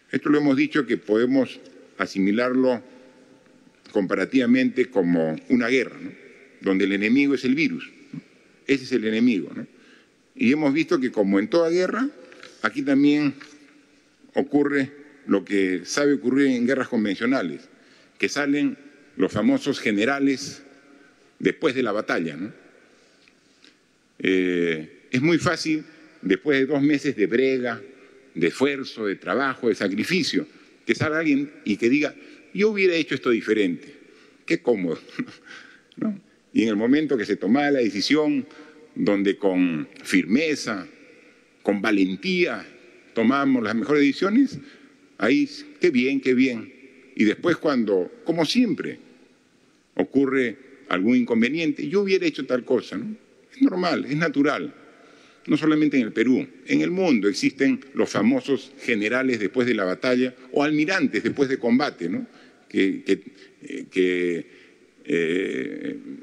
Esto lo hemos dicho que podemos asimilarlo comparativamente como una guerra, ¿no? Donde el enemigo es el virus, ¿no? Ese es el enemigo, ¿no? Y hemos visto que como en toda guerra, aquí también ocurre lo que sabe ocurrir en guerras convencionales, que salen los famosos generales después de la batalla, ¿no? Es muy fácil, después de 2 meses de brega, de esfuerzo, de trabajo, de sacrificio, que salga alguien y que diga, yo hubiera hecho esto diferente. Qué cómodo, ¿no? Y en el momento que se tomaba la decisión, donde con firmeza, con valentía, tomamos las mejores decisiones, ahí, qué bien, qué bien. Y después cuando, como siempre, ocurre algún inconveniente, yo hubiera hecho tal cosa, ¿no? Es normal, es natural. No solamente en el Perú, en el mundo existen los famosos generales después de la batalla o almirantes después de combate, ¿no? que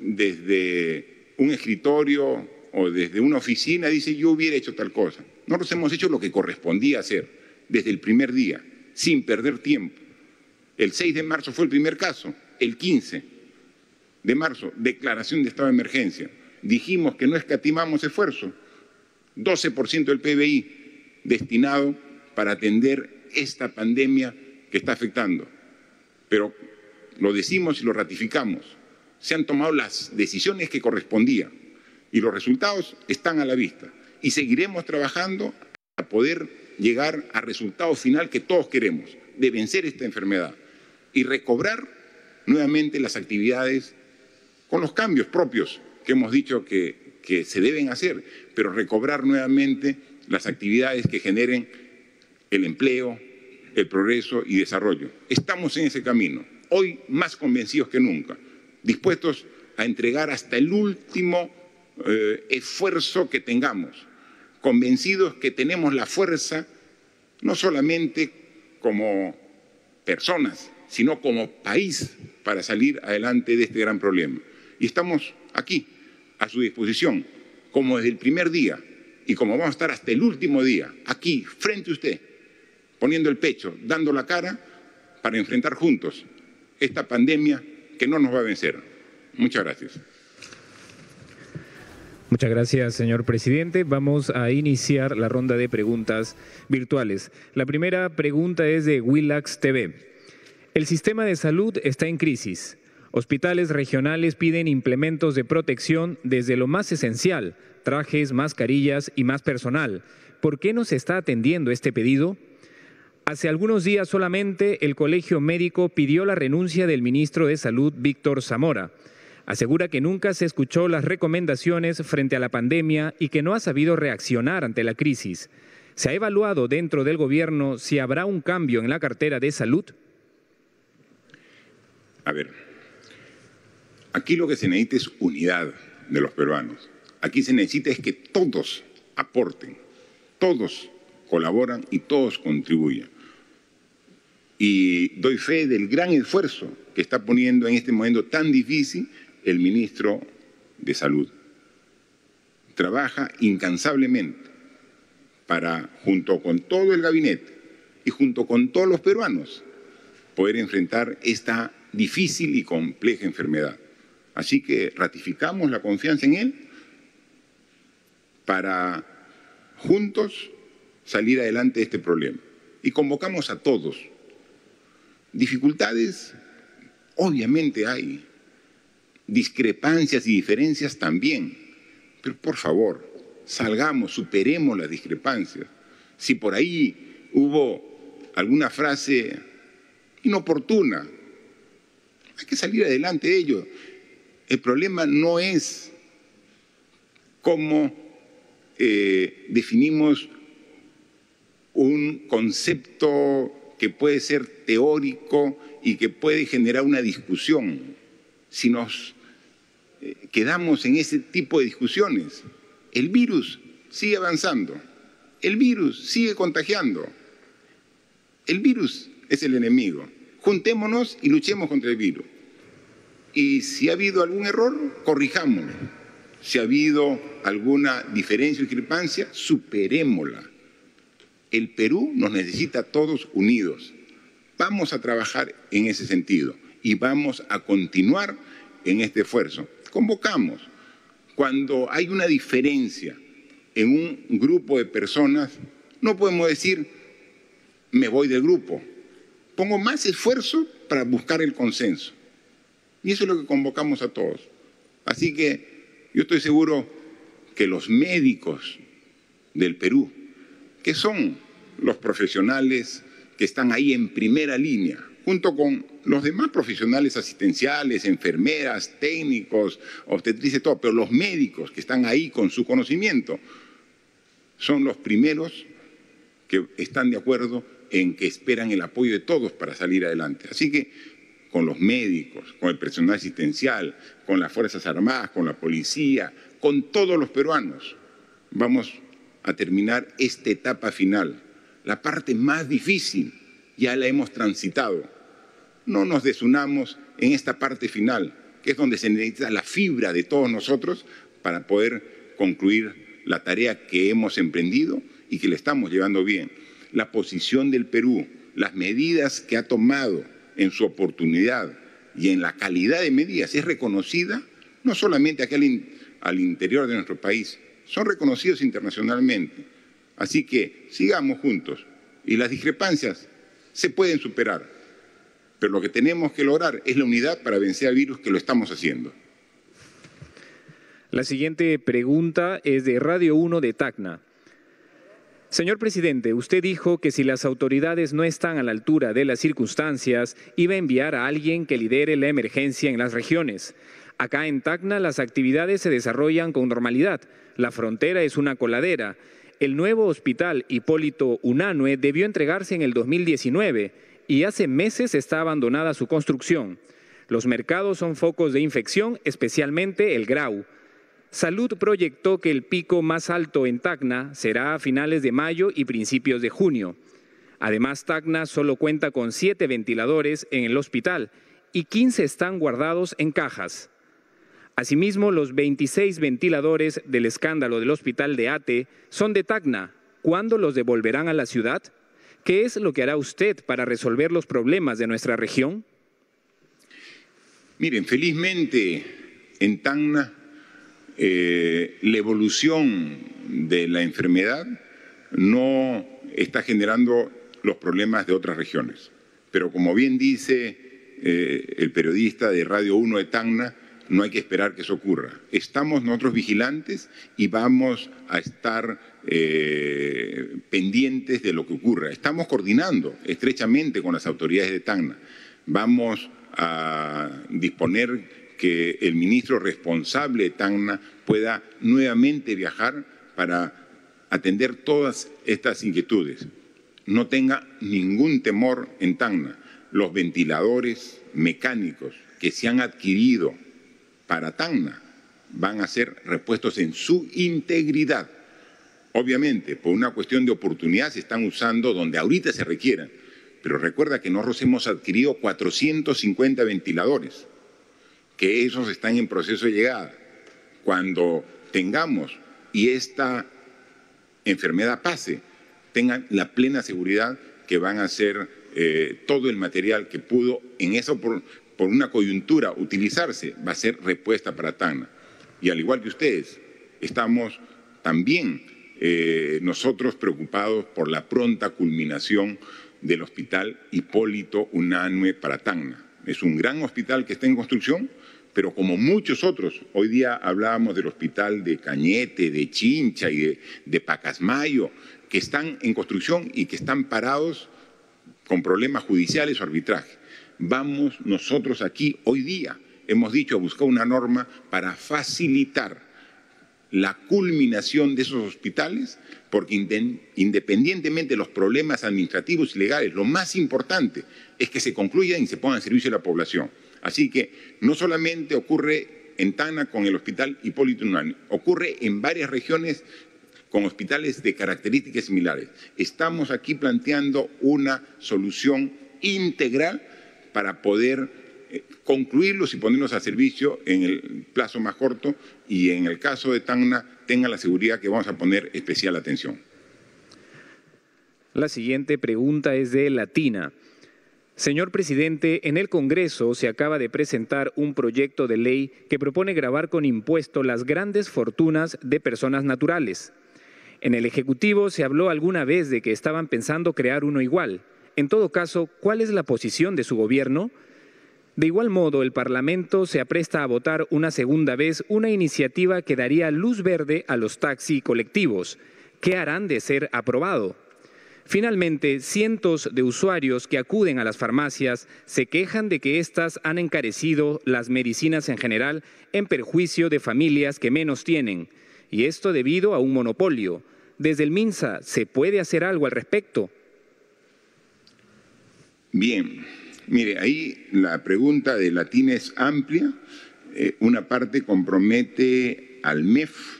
desde un escritorio o desde una oficina dice yo hubiera hecho tal cosa. Nosotros hemos hecho lo que correspondía hacer desde el primer día, sin perder tiempo. El 6 de marzo fue el primer caso, el 15 de marzo, declaración de estado de emergencia. Dijimos que no escatimamos esfuerzo, 12% del PBI destinado para atender esta pandemia que está afectando. Pero lo decimos y lo ratificamos. Se han tomado las decisiones que correspondían y los resultados están a la vista. Y seguiremos trabajando para poder llegar al resultado final que todos queremos, de vencer esta enfermedad y recobrar nuevamente las actividades con los cambios propios que hemos dicho que se deben hacer, pero recobrar nuevamente las actividades que generen el empleo, el progreso y desarrollo. Estamos en ese camino, hoy más convencidos que nunca, dispuestos a entregar hasta el último esfuerzo que tengamos, convencidos que tenemos la fuerza, no solamente como personas, sino como país para salir adelante de este gran problema. Y estamos aquí, a su disposición, como desde el primer día y como vamos a estar hasta el último día, aquí, frente a usted, poniendo el pecho, dando la cara para enfrentar juntos esta pandemia que no nos va a vencer. Muchas gracias. Muchas gracias, señor presidente. Vamos a iniciar la ronda de preguntas virtuales. La primera pregunta es de Willax TV. El sistema de salud está en crisis. Hospitales regionales piden implementos de protección desde lo más esencial, trajes, mascarillas y más personal. ¿Por qué no se está atendiendo este pedido? Hace algunos días solamente el Colegio Médico pidió la renuncia del ministro de Salud, Víctor Zamora. Asegura que nunca se escuchó las recomendaciones frente a la pandemia y que no ha sabido reaccionar ante la crisis. ¿Se ha evaluado dentro del gobierno si habrá un cambio en la cartera de salud? A ver, aquí lo que se necesita es unidad de los peruanos. Aquí se necesita es que todos aporten, todos colaboran y todos contribuyan. Y doy fe del gran esfuerzo que está poniendo en este momento tan difícil el ministro de Salud. Trabaja incansablemente para, junto con todo el gabinete y junto con todos los peruanos, poder enfrentar esta difícil y compleja enfermedad. Así que ratificamos la confianza en él para juntos salir adelante de este problema. Y convocamos a todos. Dificultades, obviamente hay. Discrepancias y diferencias también. Pero por favor, salgamos, superemos las discrepancias. Si por ahí hubo alguna frase inoportuna, hay que salir adelante de ello. El problema no es cómo definimos un concepto que puede ser teórico y que puede generar una discusión. Si nos quedamos en ese tipo de discusiones, el virus sigue avanzando, el virus sigue contagiando, el virus es el enemigo. Juntémonos y luchemos contra el virus. Y si ha habido algún error, corrijámoslo. Si ha habido alguna diferencia o discrepancia, superémosla. El Perú nos necesita a todos unidos. Vamos a trabajar en ese sentido y vamos a continuar en este esfuerzo. Convocamos. Cuando hay una diferencia en un grupo de personas, no podemos decir, me voy del grupo. Pongo más esfuerzo para buscar el consenso. Y eso es lo que convocamos a todos. Así que yo estoy seguro que los médicos del Perú, que son los profesionales que están ahí en primera línea, junto con los demás profesionales asistenciales, enfermeras, técnicos, obstetrices, todo, pero los médicos que están ahí con su conocimiento, son los primeros que están de acuerdo en que esperan el apoyo de todos para salir adelante. Así que con los médicos, con el personal asistencial, con las Fuerzas Armadas, con la policía, con todos los peruanos. Vamos a terminar esta etapa final. La parte más difícil ya la hemos transitado. No nos desunamos en esta parte final, que es donde se necesita la fibra de todos nosotros para poder concluir la tarea que hemos emprendido y que le estamos llevando bien. La posición del Perú, las medidas que ha tomado en su oportunidad y en la calidad de medidas es reconocida no solamente aquí al interior de nuestro país, son reconocidos internacionalmente. Así que sigamos juntos y las discrepancias se pueden superar, pero lo que tenemos que lograr es la unidad para vencer al virus, que lo estamos haciendo. La siguiente pregunta es de Radio 1 de Tacna. Señor presidente, usted dijo que si las autoridades no están a la altura de las circunstancias, iba a enviar a alguien que lidere la emergencia en las regiones. Acá en Tacna las actividades se desarrollan con normalidad. La frontera es una coladera. El nuevo hospital Hipólito Unanue debió entregarse en el 2019 y hace meses está abandonada su construcción. Los mercados son focos de infección, especialmente el Grau. Salud proyectó que el pico más alto en Tacna será a finales de mayo y principios de junio. Además, Tacna solo cuenta con 7 ventiladores en el hospital y 15 están guardados en cajas. Asimismo, los 26 ventiladores del escándalo del hospital de Ate son de Tacna. ¿Cuándo los devolverán a la ciudad? ¿Qué es lo que hará usted para resolver los problemas de nuestra región? Miren, felizmente en Tacna la evolución de la enfermedad no está generando los problemas de otras regiones. Pero como bien dice el periodista de Radio 1 de Tacna, no hay que esperar que eso ocurra. Estamos nosotros vigilantes y vamos a estar pendientes de lo que ocurra. Estamos coordinando estrechamente con las autoridades de Tacna. Vamos a disponer que el ministro responsable de Tacna pueda nuevamente viajar para atender todas estas inquietudes. No tenga ningún temor en Tacna. Los ventiladores mecánicos que se han adquirido para Tacna van a ser repuestos en su integridad. Obviamente, por una cuestión de oportunidad se están usando donde ahorita se requieran, pero recuerda que nosotros hemos adquirido 450 ventiladores, que esos están en proceso de llegada. Cuando tengamos y esta enfermedad pase, tengan la plena seguridad que van a ser todo el material que pudo en eso por una coyuntura utilizarse, va a ser repuesta para Tacna. Y al igual que ustedes, estamos también nosotros preocupados por la pronta culminación del hospital Hipólito Unanue para Tacna. Es un gran hospital que está en construcción, pero como muchos otros, hoy día hablábamos del hospital de Cañete, de Chincha y de Pacasmayo, que están en construcción y que están parados con problemas judiciales o arbitraje. Vamos nosotros aquí, hoy día, hemos dicho, a buscar una norma para facilitar la culminación de esos hospitales, porque independientemente de los problemas administrativos y legales, lo más importante es que se concluyan y se pongan en servicio a la población. Así que no solamente ocurre en Tacna con el hospital Hipólito Unanue, ocurre en varias regiones con hospitales de características similares. Estamos aquí planteando una solución integral para poder concluirlos y ponerlos a servicio en el plazo más corto, y en el caso de Tacna tengan la seguridad que vamos a poner especial atención. La siguiente pregunta es de Latina. Señor presidente, en el Congreso se acaba de presentar un proyecto de ley que propone gravar con impuesto las grandes fortunas de personas naturales. En el Ejecutivo se habló alguna vez de que estaban pensando crear uno igual. En todo caso, ¿cuál es la posición de su gobierno? De igual modo, el Parlamento se apresta a votar una segunda vez una iniciativa que daría luz verde a los taxis colectivos. ¿Qué harán de ser aprobado? Finalmente, cientos de usuarios que acuden a las farmacias se quejan de que éstas han encarecido las medicinas en general en perjuicio de familias que menos tienen, y esto debido a un monopolio. Desde el MINSA, ¿se puede hacer algo al respecto? Bien, Mire, ahí la pregunta de Latina es amplia. Una parte compromete al MEF,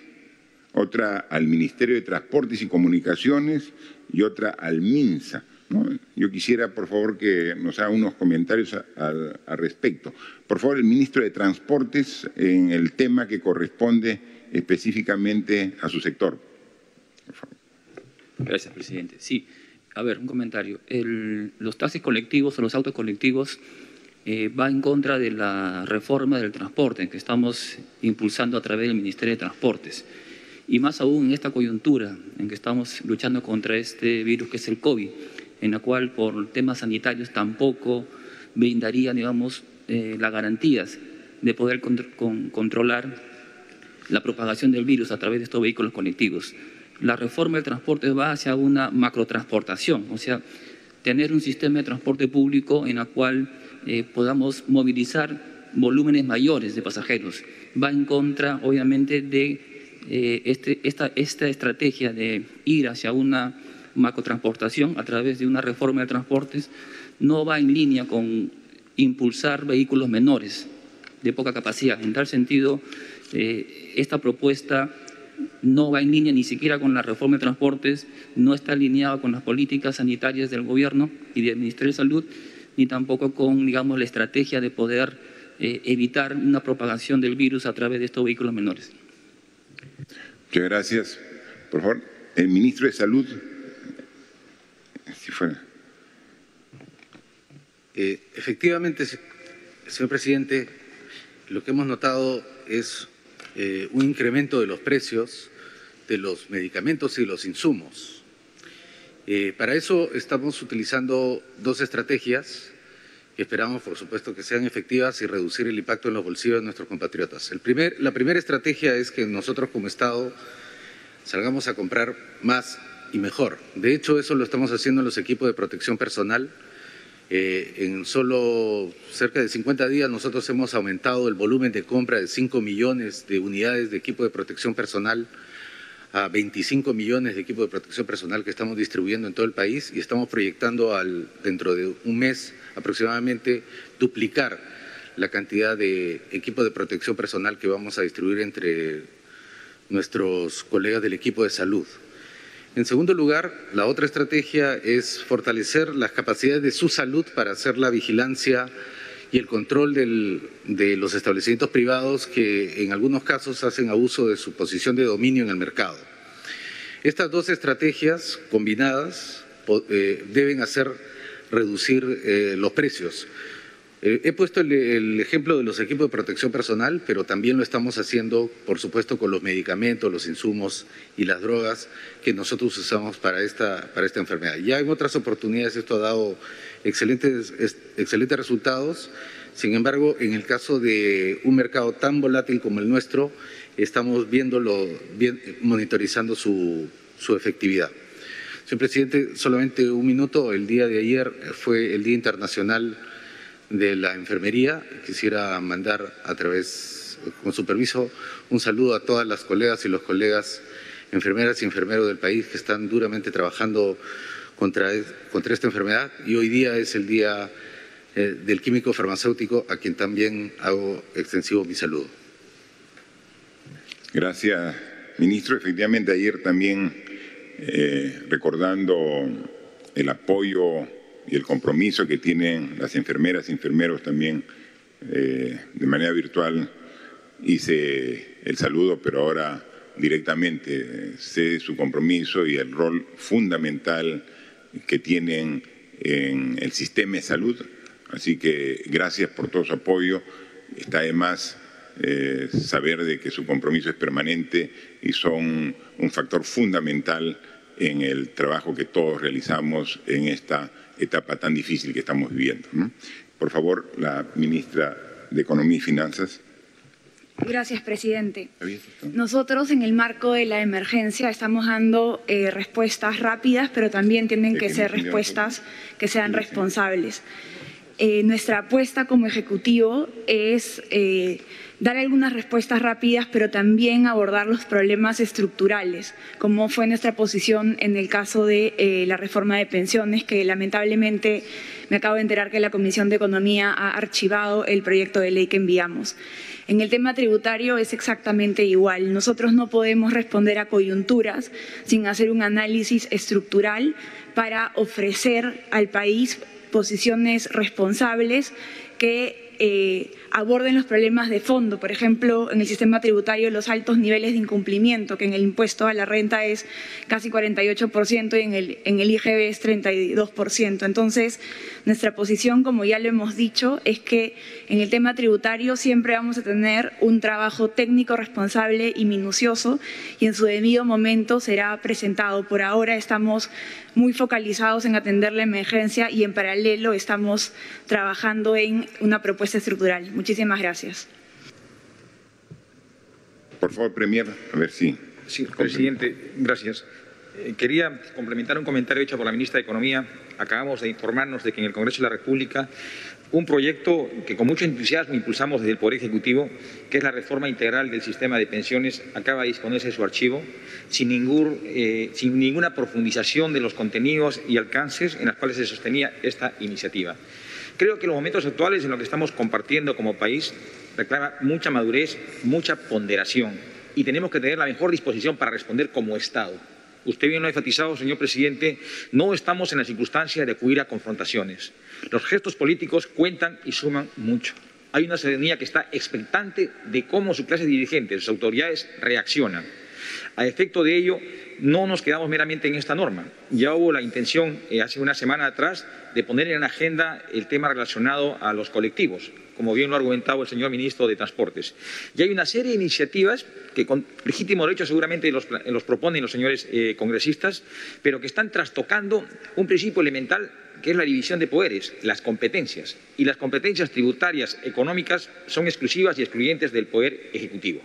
otra al Ministerio de Transportes y Comunicaciones y otra al MINSA, ¿no? Yo quisiera, por favor, que nos haga unos comentarios al respecto. Por favor, el Ministro de Transportes en el tema que corresponde específicamente a su sector. Por favor. Gracias, presidente. Sí, a ver, un comentario. Los taxis colectivos o los autos colectivos va en contra de la reforma del transporte que estamos impulsando a través del Ministerio de Transportes. Y más aún en esta coyuntura en que estamos luchando contra este virus que es el COVID, en la cual por temas sanitarios tampoco brindaría, digamos, las garantías de poder controlar la propagación del virus a través de estos vehículos colectivos. La reforma del transporte va hacia una macrotransportación, o sea, tener un sistema de transporte público en el cual podamos movilizar volúmenes mayores de pasajeros. Va en contra, obviamente, de esta estrategia de ir hacia una macrotransportación a través de una reforma de transportes. No va en línea con impulsar vehículos menores de poca capacidad. En tal sentido, esta propuesta no va en línea ni siquiera con la reforma de transportes, no está alineada con las políticas sanitarias del Gobierno y del Ministerio de Salud, ni tampoco con, digamos, la estrategia de poder evitar una propagación del virus a través de estos vehículos menores. Muchas gracias. Por favor, el Ministro de Salud, si fuera. Efectivamente, señor presidente, lo que hemos notado es un incremento de los precios de los medicamentos y los insumos. Para eso estamos utilizando dos estrategias que esperamos, por supuesto, que sean efectivas y reducir el impacto en los bolsillos de nuestros compatriotas. La primera estrategia es que nosotros como Estado salgamos a comprar más y mejor. De hecho, eso lo estamos haciendo en los equipos de protección personal. En solo cerca de 50 días nosotros hemos aumentado el volumen de compra de 5 millones de unidades de equipo de protección personal a 25 millones de equipos de protección personal que estamos distribuyendo en todo el país y estamos proyectando dentro de un mes aproximadamente duplicar la cantidad de equipos de protección personal que vamos a distribuir entre nuestros colegas del equipo de salud. En segundo lugar, la otra estrategia es fortalecer las capacidades de su salud para hacer la vigilancia y el control de los establecimientos privados que en algunos casos hacen abuso de su posición de dominio en el mercado. Estas dos estrategias combinadas deben hacer reducir los precios. He puesto el ejemplo de los equipos de protección personal, pero también lo estamos haciendo, por supuesto, con los medicamentos, los insumos y las drogas que nosotros usamos para esta enfermedad. Ya en otras oportunidades esto ha dado excelentes resultados. Sin embargo, en el caso de un mercado tan volátil como el nuestro, estamos monitorizando su efectividad. Señor presidente, solamente un minuto. El día de ayer fue el Día Internacional de la Enfermería. Quisiera mandar con su permiso, un saludo a todas las colegas y los colegas enfermeras y enfermeros del país que están duramente trabajando contra esta enfermedad, y hoy día es el Día del Químico Farmacéutico, a quien también hago extensivo mi saludo. Gracias, ministro. Efectivamente, ayer también recordando el apoyo y el compromiso que tienen las enfermeras y enfermeros también de manera virtual, hice el saludo, pero ahora directamente sé su compromiso y el rol fundamental que tienen en el sistema de salud. Así que gracias por todo su apoyo. Está de más saber de que su compromiso es permanente y son un factor fundamental en el trabajo que todos realizamos en esta etapa tan difícil que estamos viviendo. Por favor, la ministra de Economía y Finanzas. Gracias, presidente. Nosotros, en el marco de la emergencia, estamos dando respuestas rápidas, pero también tienen que ser respuestas que sean responsables. Nuestra apuesta como Ejecutivo es dar algunas respuestas rápidas, pero también abordar los problemas estructurales, como fue nuestra posición en el caso de la reforma de pensiones, que lamentablemente me acabo de enterar que la Comisión de Economía ha archivado el proyecto de ley que enviamos. En el tema tributario es exactamente igual. Nosotros no podemos responder a coyunturas sin hacer un análisis estructural para ofrecer al país posiciones responsables que aborden los problemas de fondo. Por ejemplo, en el sistema tributario, los altos niveles de incumplimiento, que en el impuesto a la renta es casi 48% y en el IGB es 32%. Entonces, nuestra posición, como ya lo hemos dicho, es que en el tema tributario siempre vamos a tener un trabajo técnico responsable y minucioso, y en su debido momento será presentado. Por ahora estamos muy focalizados en atender la emergencia y en paralelo estamos trabajando en una propuesta estructural. Muchísimas gracias. Por favor, Premier, a ver si... Sí, presidente, gracias. Quería complementar un comentario hecho por la ministra de Economía. Acabamos de informarnos de que en el Congreso de la República un proyecto que con mucho entusiasmo impulsamos desde el Poder Ejecutivo, que es la reforma integral del sistema de pensiones, acaba de disponerse de su archivo sin ninguna profundización de los contenidos y alcances en los cuales se sostenía esta iniciativa. Creo que los momentos actuales en los que estamos compartiendo como país reclama mucha madurez, mucha ponderación, y tenemos que tener la mejor disposición para responder como Estado. Usted bien lo ha enfatizado, señor presidente, no estamos en la circunstancia de acudir a confrontaciones. Los gestos políticos cuentan y suman mucho. Hay una ciudadanía que está expectante de cómo su clase dirigente, sus autoridades reaccionan. A efecto de ello, no nos quedamos meramente en esta norma. Ya hubo la intención, hace una semana atrás, de poner en la agenda el tema relacionado a los colectivos, como bien lo ha argumentado el señor ministro de Transportes. Y hay una serie de iniciativas que con legítimo derecho seguramente los proponen los señores congresistas, pero que están trastocando un principio elemental que es la división de poderes, las competencias. Y las competencias tributarias, económicas, son exclusivas y excluyentes del Poder Ejecutivo.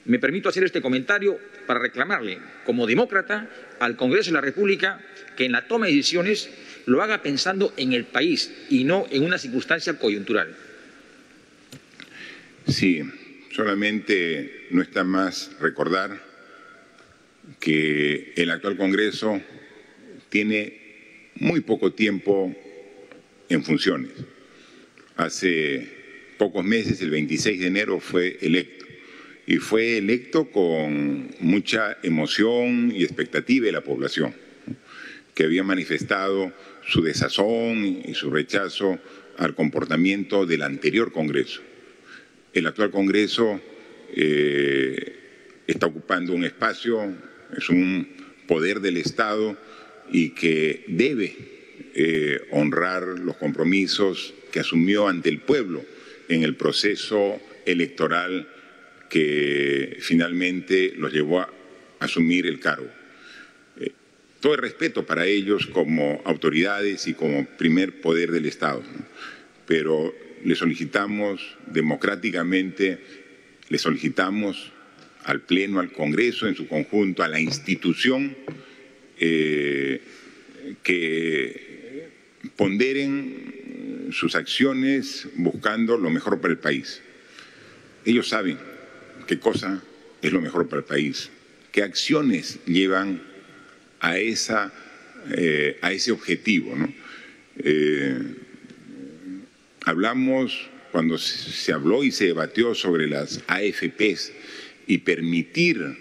Me permito hacer este comentario para reclamarle, como demócrata, al Congreso de la República que en la toma de decisiones lo haga pensando en el país y no en una circunstancia coyuntural. Sí, solamente no está más recordar que el actual Congreso tiene muy poco tiempo en funciones. Hace pocos meses, el 26 de enero, fue electo. Y fue electo con mucha emoción y expectativa de la población, que había manifestado su desazón y su rechazo al comportamiento del anterior Congreso. El actual Congreso está ocupando un espacio, es un poder del Estado y que debe honrar los compromisos que asumió ante el pueblo en el proceso electoral que finalmente los llevó a asumir el cargo. Todo el respeto para ellos como autoridades y como primer poder del Estado, ¿no? Pero le solicitamos democráticamente, le solicitamos al Pleno, al Congreso en su conjunto, a la institución, que ponderen sus acciones buscando lo mejor para el país. Ellos saben qué cosa es lo mejor para el país, qué acciones llevan a ese objetivo, ¿no? Hablamos, cuando se habló y se debatió sobre las AFPs y permitir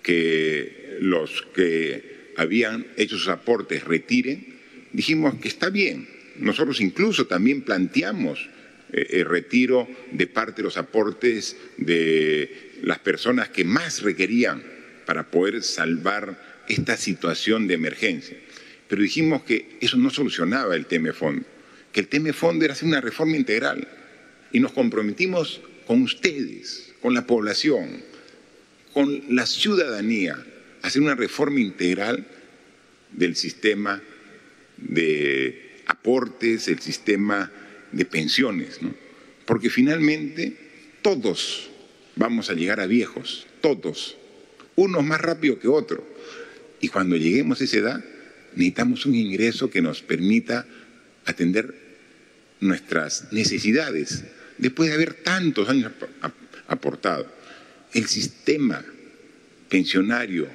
que los que habían hecho sus aportes retiren, dijimos que está bien. Nosotros incluso también planteamos el retiro de parte de los aportes de las personas que más requerían para poder salvar esta situación de emergencia. Pero dijimos que eso no solucionaba el tema de fondo, que el tema de fondo era hacer una reforma integral. Y nos comprometimos con ustedes, con la población, con la ciudadanía, a hacer una reforma integral del sistema de aportes, el sistema de pensiones, ¿no? Porque finalmente todos vamos a llegar a viejos, todos, unos más rápido que otros. Y cuando lleguemos a esa edad, necesitamos un ingreso que nos permita atender nuestras necesidades, después de haber tantos años aportado. El sistema pensionario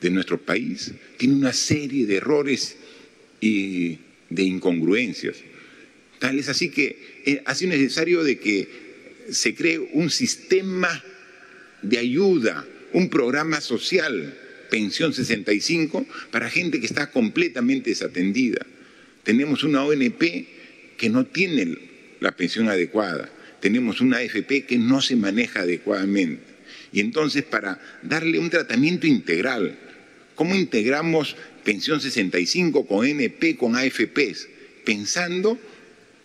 de nuestro país tiene una serie de errores y de incongruencias. Tal es así que ha sido necesario de que se cree un sistema de ayuda, un programa social, Pensión 65, para gente que está completamente desatendida. Tenemos una ONP que no tiene la pensión adecuada, tenemos una AFP que no se maneja adecuadamente. Y entonces, para darle un tratamiento integral, ¿cómo integramos Pensión 65 con NP, con AFPs? Pensando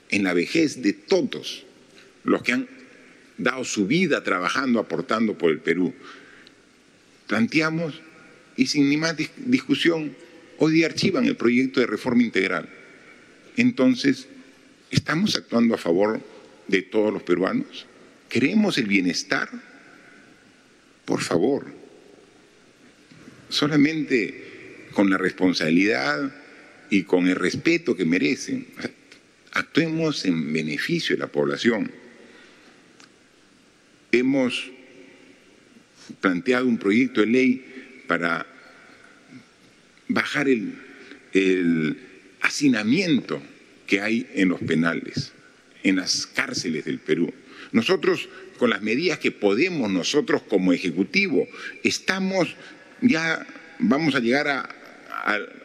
en la vejez de todos los que han dado su vida trabajando, aportando por el Perú. Planteamos, y sin ni más discusión, hoy día archivan el proyecto de reforma integral. Entonces, ¿estamos actuando a favor de todos los peruanos? ¿Queremos el bienestar? Por favor, solamente con la responsabilidad y con el respeto que merecen, actuemos en beneficio de la población. Hemos planteado un proyecto de ley para bajar el hacinamiento que hay en los penales, en las cárceles del Perú. Nosotros, con las medidas que podemos nosotros como Ejecutivo, vamos a llegar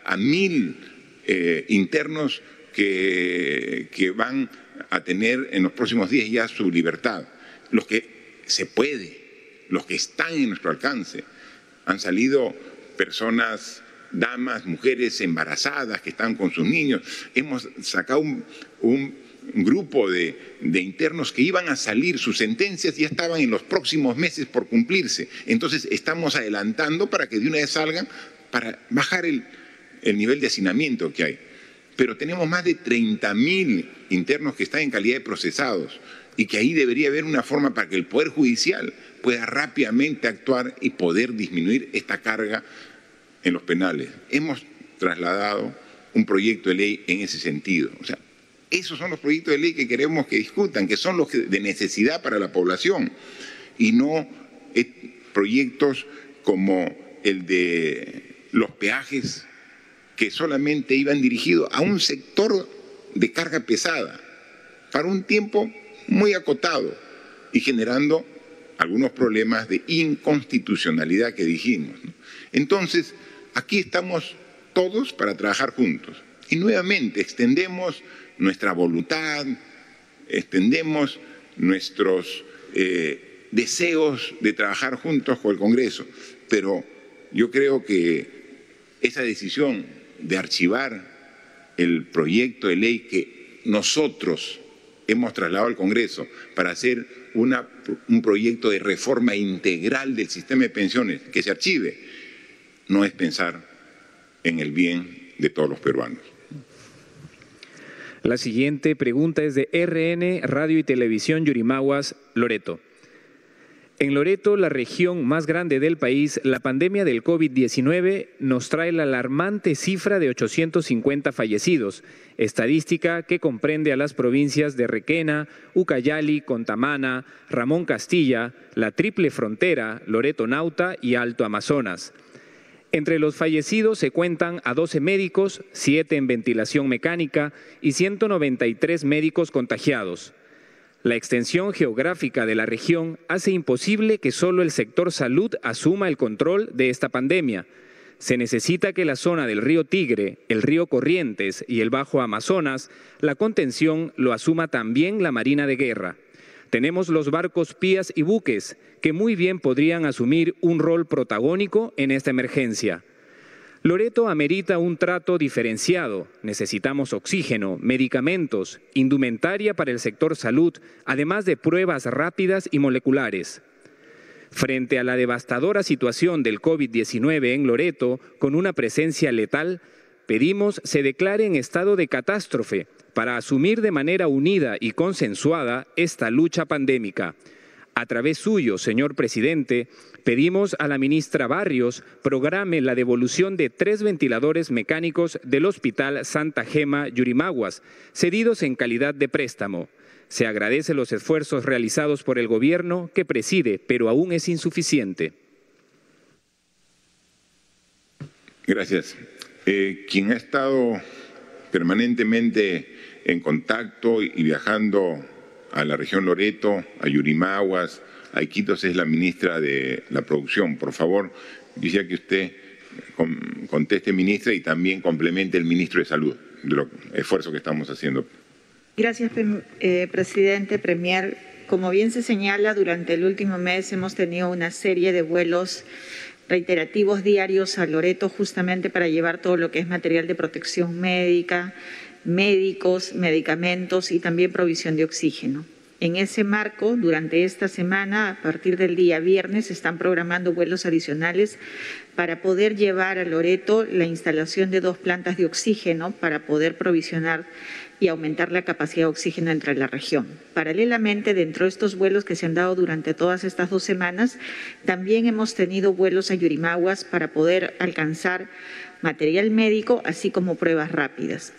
a 1000 internos que van a tener en los próximos días ya su libertad. Los que se puede, los que están en nuestro alcance. Han salido personas, damas, mujeres embarazadas que están con sus niños. Hemos sacado un grupo de internos que iban a salir, sus sentencias ya estaban en los próximos meses por cumplirse. Entonces estamos adelantando para que de una vez salgan, para bajar el nivel de hacinamiento que hay. Pero tenemos más de 30.000 internos que están en calidad de procesados y que ahí debería haber una forma para que el Poder Judicial pueda rápidamente actuar y poder disminuir esta carga en los penales. Hemos trasladado un proyecto de ley en ese sentido. O sea, esos son los proyectos de ley que queremos que discutan, que son los de necesidad para la población, y no proyectos como el de los peajes, que solamente iban dirigidos a un sector de carga pesada, para un tiempo muy acotado y generando algunos problemas de inconstitucionalidad que dijimos, ¿no? Entonces, aquí estamos todos para trabajar juntos. Y nuevamente extendemos nuestra voluntad, extendemos nuestros deseos de trabajar juntos con el Congreso. Pero yo creo que esa decisión de archivar el proyecto de ley que nosotros hemos trasladado al Congreso para hacer un proyecto de reforma integral del sistema de pensiones, que se archive, no es pensar en el bien de todos los peruanos. La siguiente pregunta es de RN Radio y Televisión Yurimaguas, Loreto. En Loreto, la región más grande del país, la pandemia del COVID-19 nos trae la alarmante cifra de 850 fallecidos, estadística que comprende a las provincias de Requena, Ucayali, Contamana, Ramón Castilla, la Triple Frontera, Loreto Nauta y Alto Amazonas. Entre los fallecidos se cuentan a 12 médicos, 7 en ventilación mecánica y 193 médicos contagiados. La extensión geográfica de la región hace imposible que solo el sector salud asuma el control de esta pandemia. Se necesita que la zona del río Tigre, el río Corrientes y el Bajo Amazonas, la contención lo asuma también la Marina de Guerra. Tenemos los barcos pías y buques que muy bien podrían asumir un rol protagónico en esta emergencia. Loreto amerita un trato diferenciado. Necesitamos oxígeno, medicamentos, indumentaria para el sector salud, además de pruebas rápidas y moleculares. Frente a la devastadora situación del COVID-19 en Loreto, con una presencia letal, pedimos se declare en estado de catástrofe para asumir de manera unida y consensuada esta lucha pandémica. A través suyo, señor presidente, pedimos a la ministra Barrios programe la devolución de 3 ventiladores mecánicos del Hospital Santa Gema Yurimaguas, cedidos en calidad de préstamo. Se agradecen los esfuerzos realizados por el gobierno que preside, pero aún es insuficiente. Gracias. Quien ha estado permanentemente en contacto y viajando a la región Loreto, a Yurimaguas, a Iquitos, es la ministra de la Producción. Por favor, quisiera que usted conteste, ministra, y también complemente el ministro de Salud, de los esfuerzos que estamos haciendo. Gracias, presidente, premier. Como bien se señala, durante el último mes hemos tenido una serie de vuelos reiterativos diarios a Loreto justamente para llevar todo lo que es material de protección médica, médicos, medicamentos y también provisión de oxígeno. En ese marco, durante esta semana, a partir del día viernes, se están programando vuelos adicionales para poder llevar a Loreto la instalación de 2 plantas de oxígeno para poder provisionar y aumentar la capacidad de oxígeno entre la región. Paralelamente, dentro de estos vuelos que se han dado durante todas estas 2 semanas, también hemos tenido vuelos a Yurimaguas para poder alcanzar material médico, así como pruebas rápidas.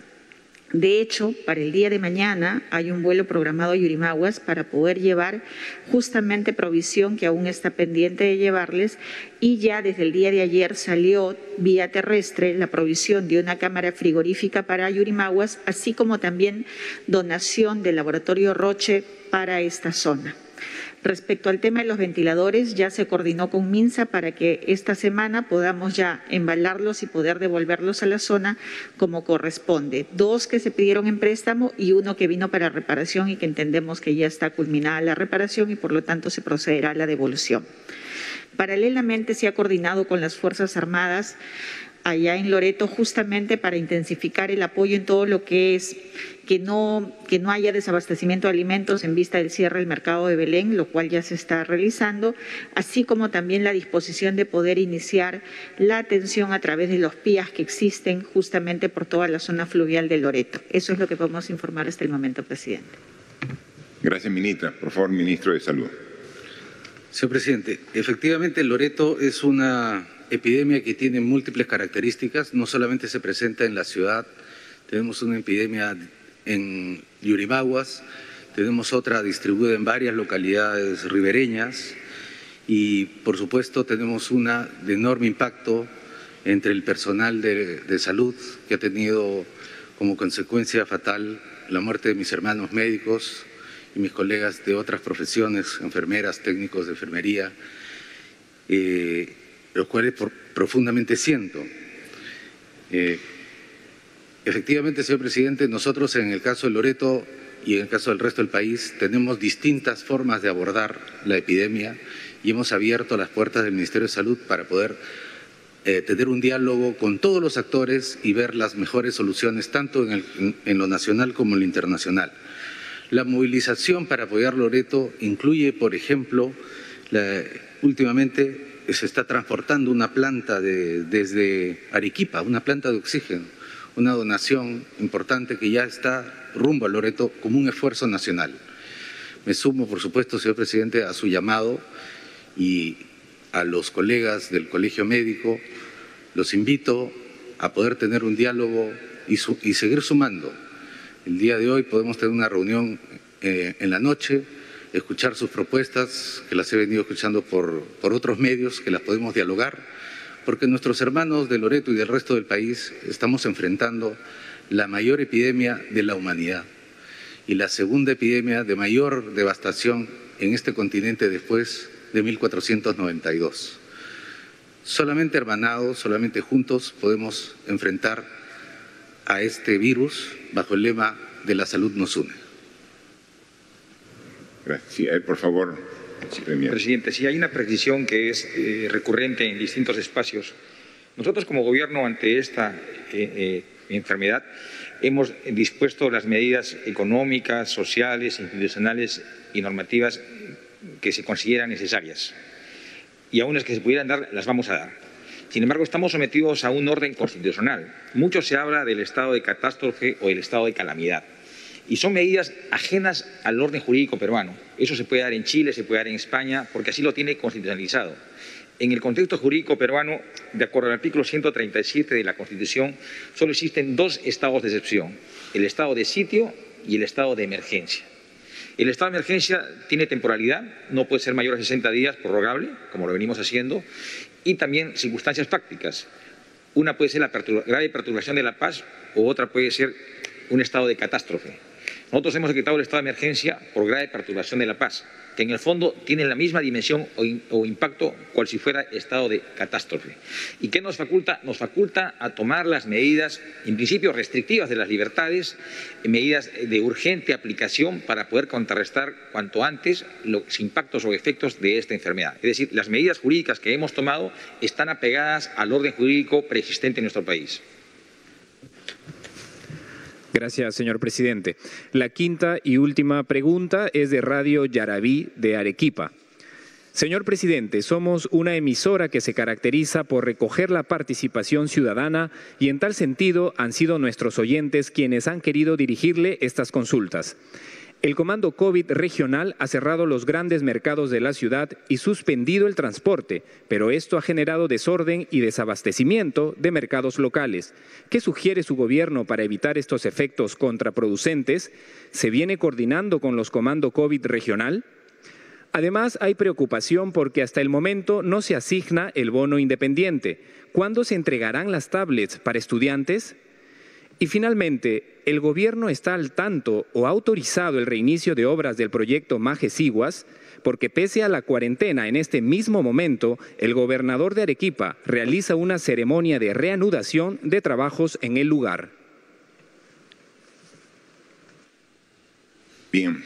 De hecho, para el día de mañana hay un vuelo programado a Yurimaguas para poder llevar justamente provisión que aún está pendiente de llevarles, y ya desde el día de ayer salió vía terrestre la provisión de una cámara frigorífica para Yurimaguas, así como también donación del laboratorio Roche para esta zona. Respecto al tema de los ventiladores, ya se coordinó con MINSA para que esta semana podamos ya embalarlos y poder devolverlos a la zona como corresponde. 2 que se pidieron en préstamo y 1 que vino para reparación y que entendemos que ya está culminada la reparación y por lo tanto se procederá a la devolución. Paralelamente se ha coordinado con las Fuerzas Armadas allá en Loreto justamente para intensificar el apoyo en todo lo que es que no haya desabastecimiento de alimentos en vista del cierre del mercado de Belén, lo cual ya se está realizando, así como también la disposición de poder iniciar la atención a través de los PIAs que existen justamente por toda la zona fluvial de Loreto. Eso es lo que podemos informar hasta el momento, presidente. Gracias, ministra. Por favor, ministro de Salud. Señor presidente, efectivamente Loreto es una epidemia que tiene múltiples características. No solamente se presenta en la ciudad, tenemos una epidemia en Yurimaguas, tenemos otra distribuida en varias localidades ribereñas y, por supuesto, tenemos una de enorme impacto entre el personal de salud que ha tenido como consecuencia fatal la muerte de mis hermanos médicos y mis colegas de otras profesiones, enfermeras, técnicos de enfermería, los cuales profundamente siento. Efectivamente, señor presidente, nosotros en el caso de Loreto y en el caso del resto del país tenemos distintas formas de abordar la epidemia y hemos abierto las puertas del Ministerio de Salud para poder tener un diálogo con todos los actores y ver las mejores soluciones tanto en lo nacional como en lo internacional. La movilización para apoyar Loreto incluye, por ejemplo, últimamente se está transportando una planta desde Arequipa, una planta de oxígeno, una donación importante que ya está rumbo a Loreto como un esfuerzo nacional. Me sumo, por supuesto, señor presidente, a su llamado y a los colegas del Colegio Médico. Los invito a poder tener un diálogo y seguir sumando. El día de hoy podemos tener una reunión en la noche, escuchar sus propuestas, que las he venido escuchando por otros medios, que las podemos dialogar, porque nuestros hermanos de Loreto y del resto del país estamos enfrentando la mayor epidemia de la humanidad y la segunda epidemia de mayor devastación en este continente después de 1492. Solamente hermanados, solamente juntos podemos enfrentar a este virus bajo el lema de la salud nos une. Gracias. Por favor. Sí, presidente, sí hay una precisión que es recurrente en distintos espacios. Nosotros como Gobierno ante esta enfermedad hemos dispuesto las medidas económicas, sociales, institucionales y normativas que se consideran necesarias. Y aún las que se pudieran dar, las vamos a dar. Sin embargo, estamos sometidos a un orden constitucional. Mucho se habla del estado de catástrofe o del estado de calamidad. Y son medidas ajenas al orden jurídico peruano. Eso se puede dar en Chile, se puede dar en España, porque así lo tiene constitucionalizado. En el contexto jurídico peruano, de acuerdo al artículo 137 de la Constitución, solo existen dos estados de excepción: el estado de sitio y el estado de emergencia. El estado de emergencia tiene temporalidad, no puede ser mayor a 60 días, prorrogable, como lo venimos haciendo, y también circunstancias prácticas. Una puede ser la grave perturbación de la paz o otra puede ser un estado de catástrofe. Nosotros hemos decretado el estado de emergencia por grave perturbación de la paz, que en el fondo tiene la misma dimensión o impacto cual si fuera estado de catástrofe. ¿Y qué nos faculta? Nos faculta a tomar las medidas, en principio restrictivas de las libertades, medidas de urgente aplicación para poder contrarrestar cuanto antes los impactos o efectos de esta enfermedad. Es decir, las medidas jurídicas que hemos tomado están apegadas al orden jurídico preexistente en nuestro país. Gracias, señor presidente. La quinta y última pregunta es de Radio Yarabí de Arequipa. Señor presidente, somos una emisora que se caracteriza por recoger la participación ciudadana y en tal sentido han sido nuestros oyentes quienes han querido dirigirle estas consultas. El Comando COVID regional ha cerrado los grandes mercados de la ciudad y suspendido el transporte, pero esto ha generado desorden y desabastecimiento de mercados locales. ¿Qué sugiere su gobierno para evitar estos efectos contraproducentes? ¿Se viene coordinando con los Comando COVID regional? Además, hay preocupación porque hasta el momento no se asigna el bono independiente. ¿Cuándo se entregarán las tablets para estudiantes? Y finalmente, ¿el gobierno está al tanto o ha autorizado el reinicio de obras del proyecto Maje-Siguas? Porque pese a la cuarentena en este mismo momento, el gobernador de Arequipa realiza una ceremonia de reanudación de trabajos en el lugar. Bien.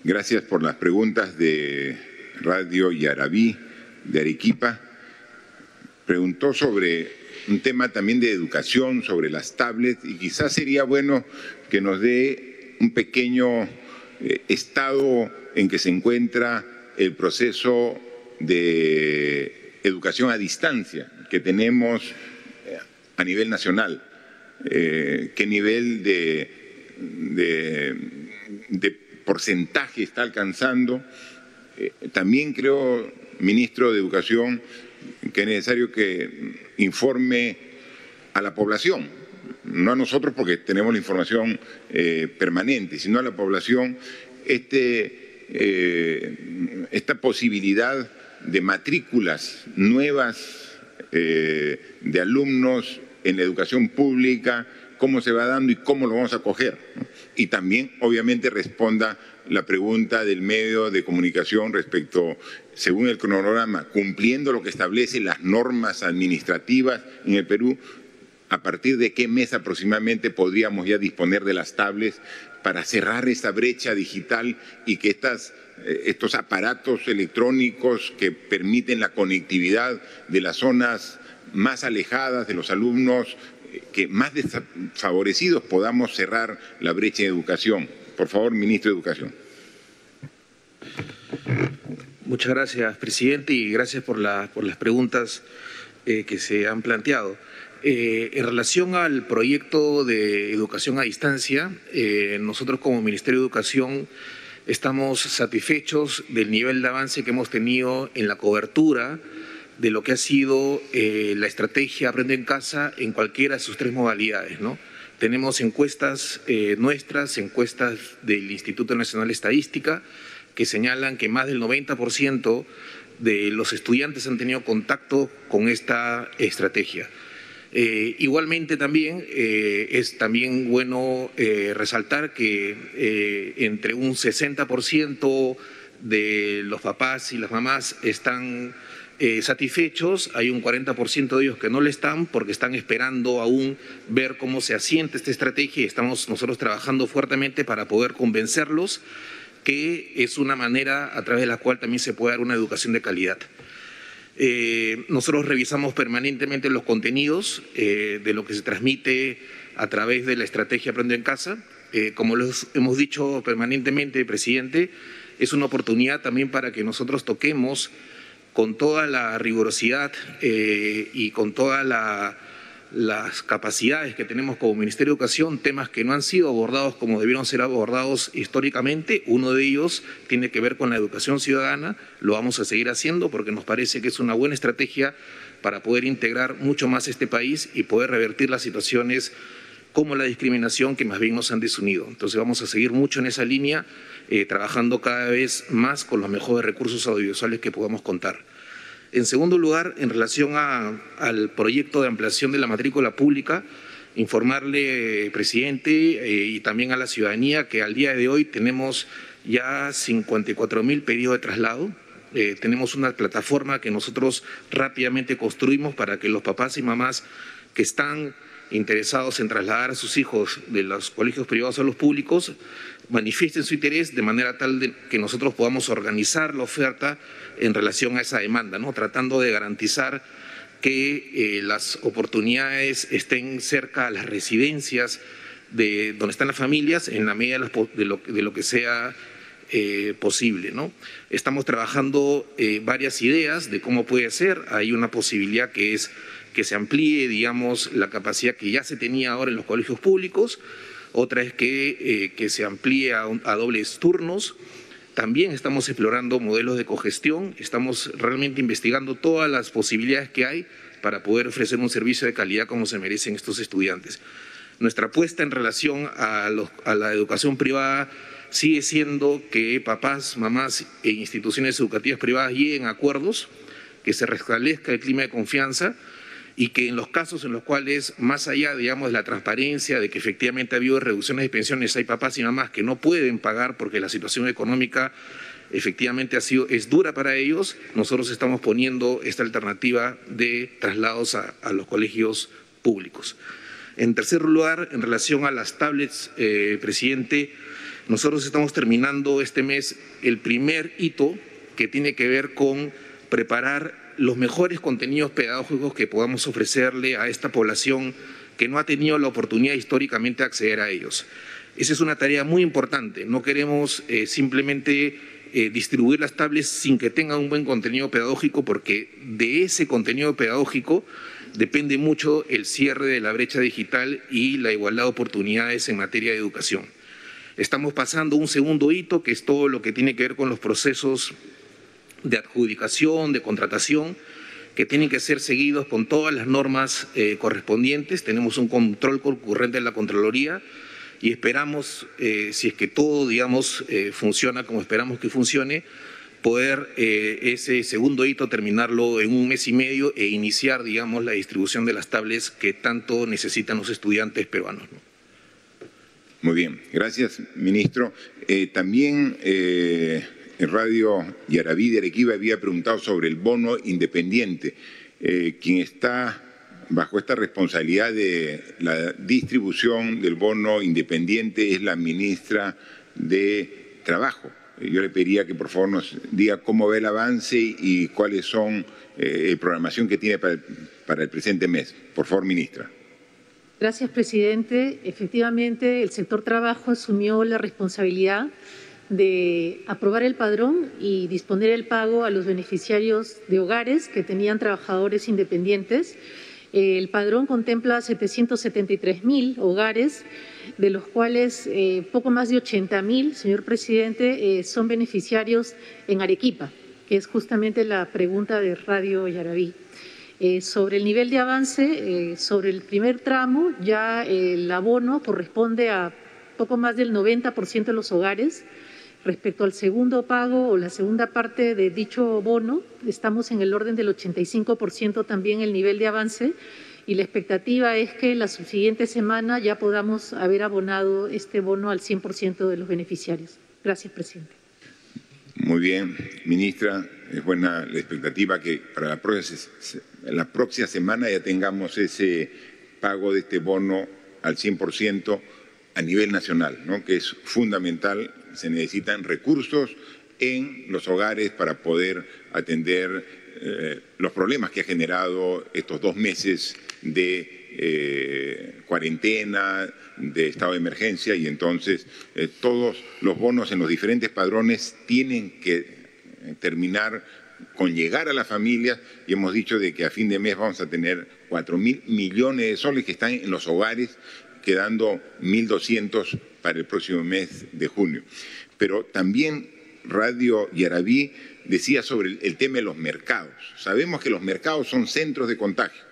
Gracias por las preguntas de Radio Yarabí de Arequipa. Preguntó sobre un tema también de educación, sobre las tablets, y quizás sería bueno que nos dé un pequeño estado en que se encuentra el proceso de educación a distancia que tenemos a nivel nacional. ¿Qué nivel de porcentaje está alcanzando? También creo, ministro de Educación, que es necesario que informe a la población, no a nosotros porque tenemos la información permanente, sino a la población esta posibilidad de matrículas nuevas de alumnos en la educación pública, cómo se va dando y cómo lo vamos a acoger, ¿no? Y también, obviamente, responda la pregunta del medio de comunicación respecto, según el cronograma, cumpliendo lo que establece las normas administrativas en el Perú, a partir de qué mes aproximadamente podríamos ya disponer de las tablets para cerrar esa brecha digital y que estos aparatos electrónicos que permiten la conectividad de las zonas más alejadas de los alumnos, que más desfavorecidos, podamos cerrar la brecha de educación. Por favor, ministro de Educación. Muchas gracias, presidente, y gracias por las preguntas que se han planteado. En relación al proyecto de educación a distancia, nosotros como Ministerio de Educación estamos satisfechos del nivel de avance que hemos tenido en la cobertura de lo que ha sido la estrategia Aprende en Casa en cualquiera de sus tres modalidades, ¿no? Tenemos encuestas nuestras, encuestas del Instituto Nacional de Estadística, que señalan que más del 90% de los estudiantes han tenido contacto con esta estrategia. Igualmente también es también bueno resaltar que entre un 60% de los papás y las mamás están satisfechos, hay un 40% de ellos que no lo están porque están esperando aún ver cómo se asienta esta estrategia y estamos nosotros trabajando fuertemente para poder convencerlos que es una manera a través de la cual también se puede dar una educación de calidad. Nosotros revisamos permanentemente los contenidos de lo que se transmite a través de la estrategia Aprende en Casa. Como les hemos dicho permanentemente, presidente, es una oportunidad también para que nosotros toquemos con toda la rigurosidad y con toda la las capacidades que tenemos como Ministerio de Educación, temas que no han sido abordados como debieron ser abordados históricamente. Uno de ellos tiene que ver con la educación ciudadana. Lo vamos a seguir haciendo porque nos parece que es una buena estrategia para poder integrar mucho más este país y poder revertir las situaciones como la discriminación que más bien nos han desunido. Entonces vamos a seguir mucho en esa línea, trabajando cada vez más con los mejores recursos audiovisuales que podamos contar. En segundo lugar, en relación al proyecto de ampliación de la matrícula pública, informarle, presidente, y también a la ciudadanía que al día de hoy tenemos ya 54.000 pedidos de traslado. Tenemos una plataforma que nosotros rápidamente construimos para que los papás y mamás que están interesados en trasladar a sus hijos de los colegios privados a los públicos manifiesten su interés de manera tal que nosotros podamos organizar la oferta en relación a esa demanda, ¿no? Tratando de garantizar que las oportunidades estén cerca a las residencias de donde están las familias en la medida de lo que sea posible, ¿no? Estamos trabajando varias ideas de cómo puede ser. Hay una posibilidad que es que se amplíe, digamos, la capacidad que ya se tenía ahora en los colegios públicos. Otra es que se amplíe a dobles turnos. También estamos explorando modelos de cogestión. Estamos realmente investigando todas las posibilidades que hay para poder ofrecer un servicio de calidad como se merecen estos estudiantes. Nuestra apuesta en relación a la educación privada sigue siendo que papás, mamás e instituciones educativas privadas lleguen a acuerdos, que se restablezca el clima de confianza y que en los casos en los cuales, más allá, digamos, de la transparencia, de que efectivamente ha habido reducciones de pensiones, hay papás y mamás que no pueden pagar porque la situación económica efectivamente es dura para ellos, nosotros estamos poniendo esta alternativa de traslados a los colegios públicos. En tercer lugar, en relación a las tablets, presidente, nosotros estamos terminando este mes el primer hito que tiene que ver con preparar los mejores contenidos pedagógicos que podamos ofrecerle a esta población que no ha tenido la oportunidad históricamente de acceder a ellos. Esa es una tarea muy importante. No queremos simplemente distribuir las tablets sin que tengan un buen contenido pedagógico, porque de ese contenido pedagógico depende mucho el cierre de la brecha digital y la igualdad de oportunidades en materia de educación. Estamos pasando un segundo hito, que es todo lo que tiene que ver con los procesos de adjudicación, de contratación, que tienen que ser seguidos con todas las normas correspondientes. Tenemos un control concurrente en la Contraloría y esperamos, si es que todo, digamos, funciona como esperamos que funcione, poder ese segundo hito terminarlo en un mes y medio e iniciar, digamos, la distribución de las tablets que tanto necesitan los estudiantes peruanos, ¿no? Muy bien, gracias, ministro. También en Radio Yaraví de Arequipa había preguntado sobre el bono independiente. Quien está bajo esta responsabilidad de la distribución del bono independiente es la ministra de Trabajo. Yo le pediría que por favor nos diga cómo ve el avance y cuáles son la programación que tiene para el presente mes. Por favor, ministra. Gracias, presidente. Efectivamente, el sector trabajo asumió la responsabilidad de aprobar el padrón y disponer el pago a los beneficiarios de hogares que tenían trabajadores independientes. El padrón contempla 773.000 hogares, de los cuales poco más de 80.000, señor presidente, son beneficiarios en Arequipa, que es justamente la pregunta de Radio Yaraví. Sobre el nivel de avance, sobre el primer tramo, ya el abono corresponde a poco más del 90% de los hogares. Respecto al segundo pago o la segunda parte de dicho bono, estamos en el orden del 85% también el nivel de avance, y la expectativa es que la subsiguiente semana ya podamos haber abonado este bono al 100% de los beneficiarios. Gracias, presidente. Muy bien, ministra. Es buena la expectativa que para la próxima semana ya tengamos ese pago de este bono al 100% a nivel nacional, ¿no? Que es fundamental. Se necesitan recursos en los hogares para poder atender los problemas que ha generado estos 2 meses de cuarentena, de estado de emergencia, y entonces todos los bonos en los diferentes padrones tienen que terminar con llegar a las familias, y hemos dicho de que a fin de mes vamos a tener 4.000 millones de soles que están en los hogares, quedando 1.200 para el próximo mes de junio. Pero también Radio Yarabí decía sobre el tema de los mercados. Sabemos que los mercados son centros de contagio.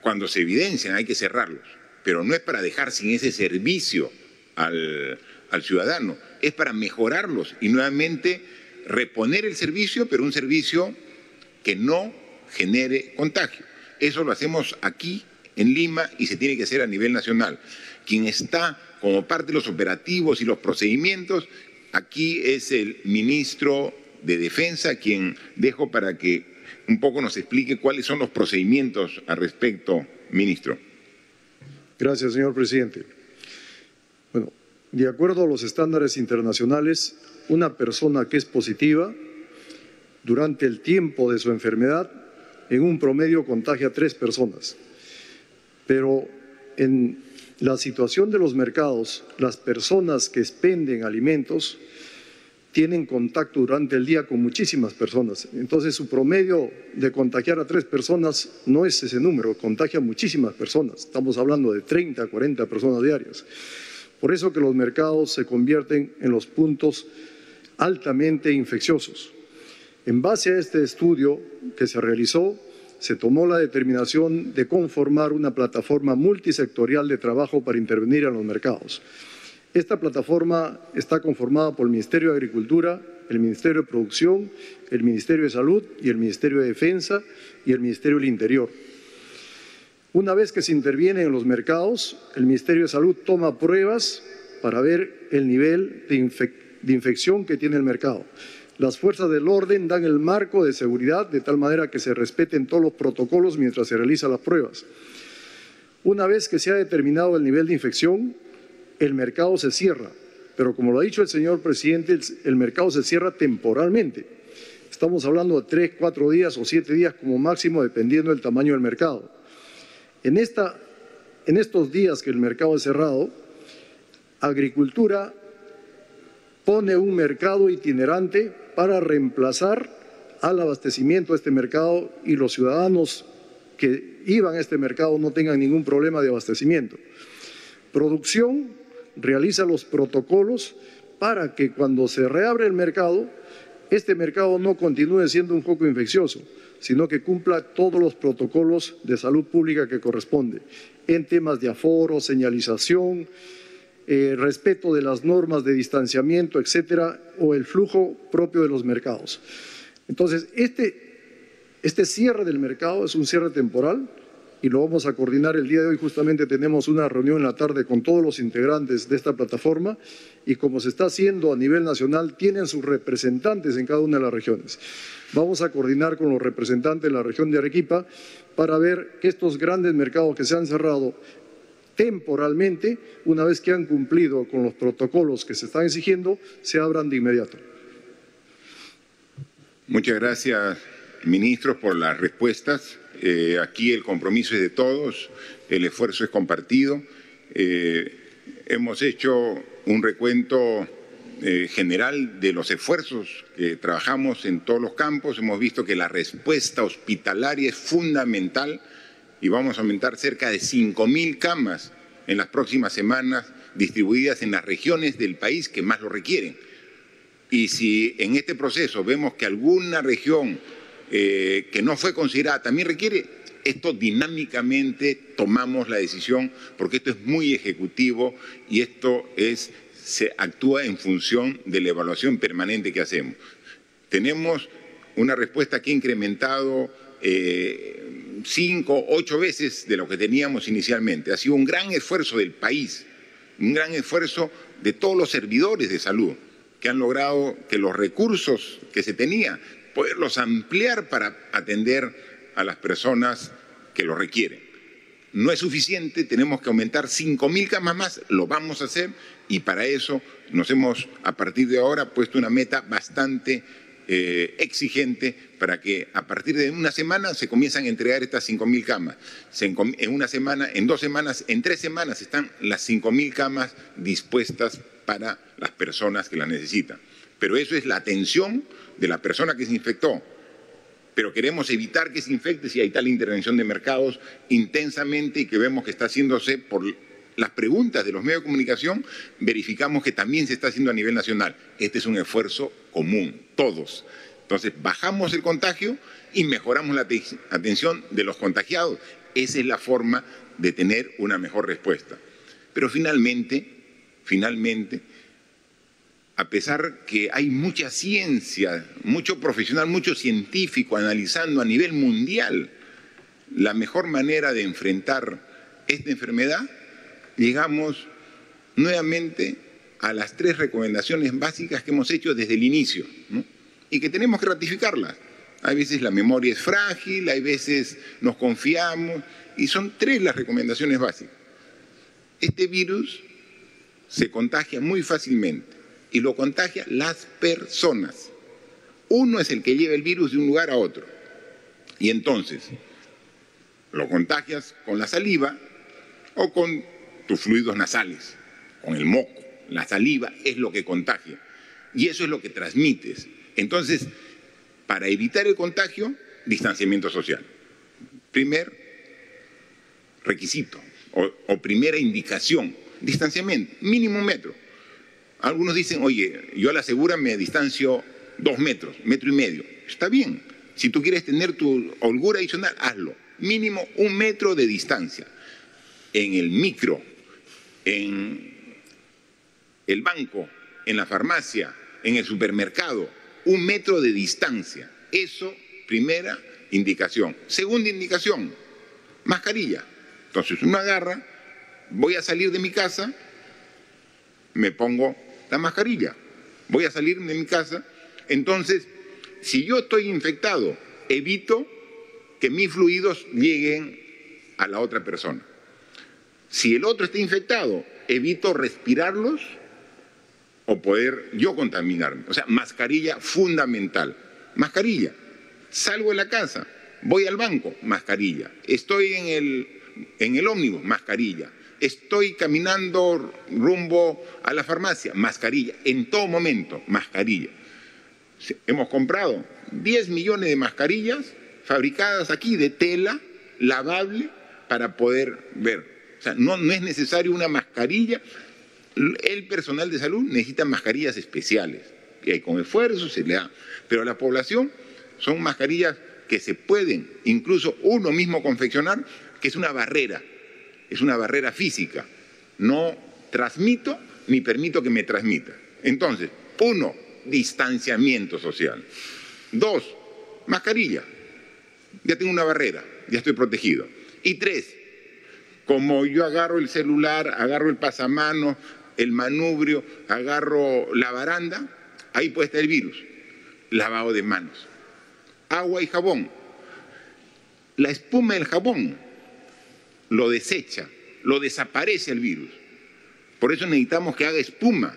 Cuando se evidencian hay que cerrarlos, pero no es para dejar sin ese servicio al ciudadano, es para mejorarlos y nuevamente reponer el servicio, pero un servicio que no genere contagio. Eso lo hacemos aquí en Lima y se tiene que hacer a nivel nacional. Quien está como parte de los operativos y los procedimientos, aquí es el ministro de Defensa, quien dejo para que un poco nos explique cuáles son los procedimientos al respecto, ministro. Gracias, señor presidente. Bueno, de acuerdo a los estándares internacionales, una persona que es positiva durante el tiempo de su enfermedad, en un promedio contagia a 3 personas. Pero en la situación de los mercados, las personas que expenden alimentos tienen contacto durante el día con muchísimas personas. Entonces, su promedio de contagiar a 3 personas no es ese número, contagia a muchísimas personas. Estamos hablando de 30 a 40 personas diarias. Por eso que los mercados se convierten en los puntos altamente infecciosos. En base a este estudio que se realizó, se tomó la determinación de conformar una plataforma multisectorial de trabajo para intervenir en los mercados. Esta plataforma está conformada por el Ministerio de Agricultura, el Ministerio de Producción, el Ministerio de Salud y el Ministerio de Defensa y el Ministerio del Interior. Una vez que se interviene en los mercados, el Ministerio de Salud toma pruebas para ver el nivel de infección que tiene el mercado. Las fuerzas del orden dan el marco de seguridad de tal manera que se respeten todos los protocolos mientras se realizan las pruebas. Una vez que se ha determinado el nivel de infección, el mercado se cierra, pero como lo ha dicho el señor presidente, el mercado se cierra temporalmente. Estamos hablando de 3, 4 días o 7 días como máximo, dependiendo del tamaño del mercado. En estos días que el mercado es cerrado, Agricultura pone un mercado itinerante para reemplazar al abastecimiento de este mercado y los ciudadanos que iban a este mercado no tengan ningún problema de abastecimiento. Producción realiza los protocolos para que cuando se reabre el mercado, este mercado no continúe siendo un foco infeccioso, sino que cumpla todos los protocolos de salud pública que corresponde, en temas de aforo, señalización, respeto de las normas de distanciamiento, etcétera, o el flujo propio de los mercados. Entonces, este cierre del mercado es un cierre temporal y lo vamos a coordinar el día de hoy. Justamente tenemos una reunión en la tarde con todos los integrantes de esta plataforma y como se está haciendo a nivel nacional, tienen sus representantes en cada una de las regiones. Vamos a coordinar con los representantes de la región de Arequipa para ver que estos grandes mercados que se han cerrado temporalmente, una vez que han cumplido con los protocolos que se están exigiendo, se abran de inmediato. Muchas gracias, ministros, por las respuestas. Aquí el compromiso es de todos, el esfuerzo es compartido. Hemos hecho un recuento general de los esfuerzos que trabajamos en todos los campos. Hemos visto que la respuesta hospitalaria es fundamental y vamos a aumentar cerca de 5.000 camas en las próximas semanas distribuidas en las regiones del país que más lo requieren. Y si en este proceso vemos que alguna región que no fue considerada también requiere, esto dinámicamente tomamos la decisión porque esto es muy ejecutivo y esto se actúa en función de la evaluación permanente que hacemos. Tenemos una respuesta que ha incrementado 5, 8 veces de lo que teníamos inicialmente. Ha sido un gran esfuerzo del país, un gran esfuerzo de todos los servidores de salud que han logrado que los recursos que se tenía, poderlos ampliar para atender a las personas que lo requieren. No es suficiente, tenemos que aumentar 5.000 camas más, lo vamos a hacer y para eso nos hemos, a partir de ahora, puesto una meta bastante exigente para que a partir de una semana se comienzan a entregar estas 5.000 camas. En una semana, en 2 semanas, en 3 semanas están las 5.000 camas dispuestas para las personas que las necesitan. Pero eso es la atención de la persona que se infectó. pero queremos evitar que se infecte si hay tal intervención de mercados intensamente y que vemos que está haciéndose por las preguntas de los medios de comunicación, verificamos que también se está haciendo a nivel nacional. Este es un esfuerzo común, todos. Entonces, bajamos el contagio y mejoramos la atención de los contagiados. Esa es la forma de tener una mejor respuesta. Pero finalmente, a pesar que hay mucha ciencia, mucho profesional, mucho científico analizando a nivel mundial la mejor manera de enfrentar esta enfermedad, llegamos nuevamente a las 3 recomendaciones básicas que hemos hecho desde el inicio, ¿no? Y que tenemos que ratificarlas. Hay veces la memoria es frágil, hay veces nos confiamos, y son 3 las recomendaciones básicas. Este virus se contagia muy fácilmente y lo contagia las personas. Uno es el que lleva el virus de un lugar a otro. Y entonces, lo contagias con la saliva o con tus fluidos nasales, con el moco. La saliva es lo que contagia y eso es lo que transmites. Entonces, para evitar el contagio, distanciamiento social. Primer requisito o primera indicación, distanciamiento, mínimo 1 metro. Algunos dicen, oye, yo a la segura me distancio 2 metros, 1,5 metros. Está bien. Si tú quieres tener tu holgura adicional, hazlo. Mínimo 1 metro de distancia. En el micro, en el banco, en la farmacia, en el supermercado, 1 metro de distancia. Eso, primera indicación. Segunda indicación, mascarilla. Entonces uno agarra, voy a salir de mi casa, me pongo la mascarilla. Voy a salir de mi casa, entonces, si yo estoy infectado, evito que mis fluidos lleguen a la otra persona. Si el otro está infectado, evito respirarlos o poder yo contaminarme. O sea, mascarilla fundamental. Mascarilla. Salgo de la casa, voy al banco, mascarilla. Estoy en el ómnibus, mascarilla. Estoy caminando rumbo a la farmacia, mascarilla. En todo momento, mascarilla. Hemos comprado 10 millones de mascarillas fabricadas aquí de tela, lavable, para poder ver. O sea, no es necesario una mascarilla. El personal de salud necesita mascarillas especiales, que con esfuerzo se le da. Pero a la población son mascarillas que se pueden, incluso uno mismo confeccionar, que es una barrera física. No transmito ni permito que me transmita. Entonces, 1, distanciamiento social. 2, mascarilla. Ya tengo una barrera, ya estoy protegido. Y 3, como yo agarro el celular, agarro el pasamanos, el manubrio, agarro la baranda, ahí puede estar el virus. Lavado de manos. Agua y jabón. La espuma del jabón lo desecha, lo desaparece el virus. Por eso necesitamos que haga espuma.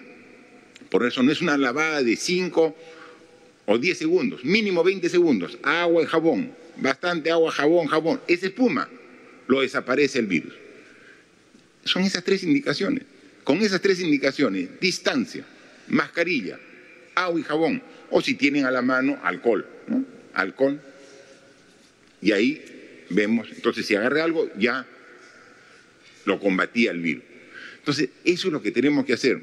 Por eso no es una lavada de 5 o 10 segundos, mínimo 20 segundos. Agua y jabón, bastante agua, jabón. Esa espuma lo desaparece el virus. Son esas 3 indicaciones. Con esas 3 indicaciones, distancia, mascarilla, agua y jabón, o si tienen a la mano, alcohol, ¿no? Alcohol. Y ahí vemos, entonces si agarra algo, ya lo combatía el virus. Entonces, eso es lo que tenemos que hacer.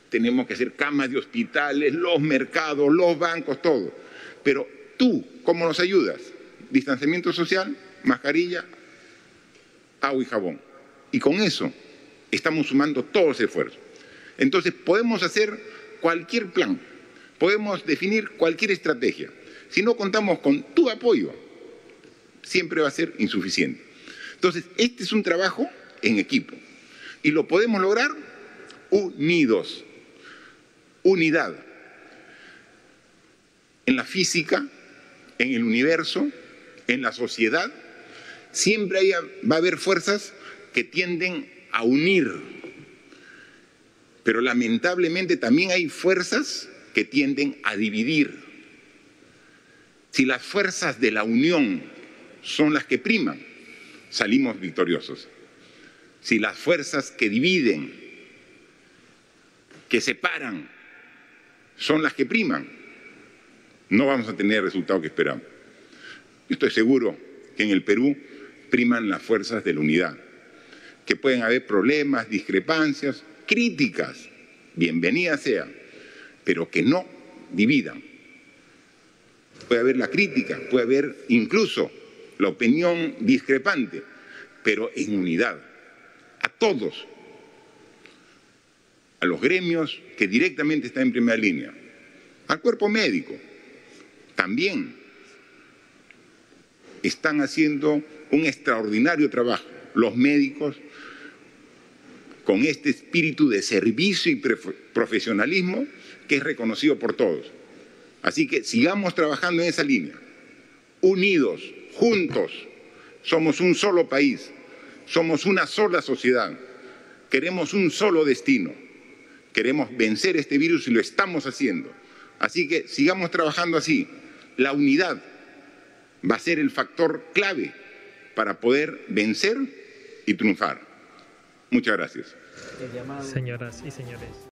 Tenemos que hacer camas de hospitales, los mercados, los bancos, todo. Pero tú, ¿cómo nos ayudas? Distanciamiento social, mascarilla, agua y jabón. Y con eso estamos sumando todo ese esfuerzo. Entonces, podemos hacer cualquier plan, podemos definir cualquier estrategia. Si no contamos con tu apoyo, siempre va a ser insuficiente. Entonces, este es un trabajo en equipo y lo podemos lograr unidos, unidad. En la física, en el universo, en la sociedad, siempre va a haber fuerzas que tienden a unir, pero lamentablemente también hay fuerzas que tienden a dividir. Si las fuerzas de la unión son las que priman, salimos victoriosos. Si las fuerzas que dividen, que separan, son las que priman, no vamos a tener el resultado que esperamos. Yo estoy seguro que en el Perú priman las fuerzas de la unidad, que pueden haber problemas, discrepancias, críticas, bienvenida sea, pero que no dividan. Puede haber la crítica, puede haber incluso la opinión discrepante, pero en unidad, a todos, a los gremios que directamente están en primera línea, al cuerpo médico, también están haciendo un extraordinario trabajo. Los médicos, con este espíritu de servicio y profesionalismo que es reconocido por todos. Así que sigamos trabajando en esa línea, unidos, juntos. Somos un solo país, somos una sola sociedad, queremos un solo destino, queremos vencer este virus y lo estamos haciendo. Así que sigamos trabajando así. La unidad va a ser el factor clave para poder vencer y triunfar. Muchas gracias. Señoras y señores.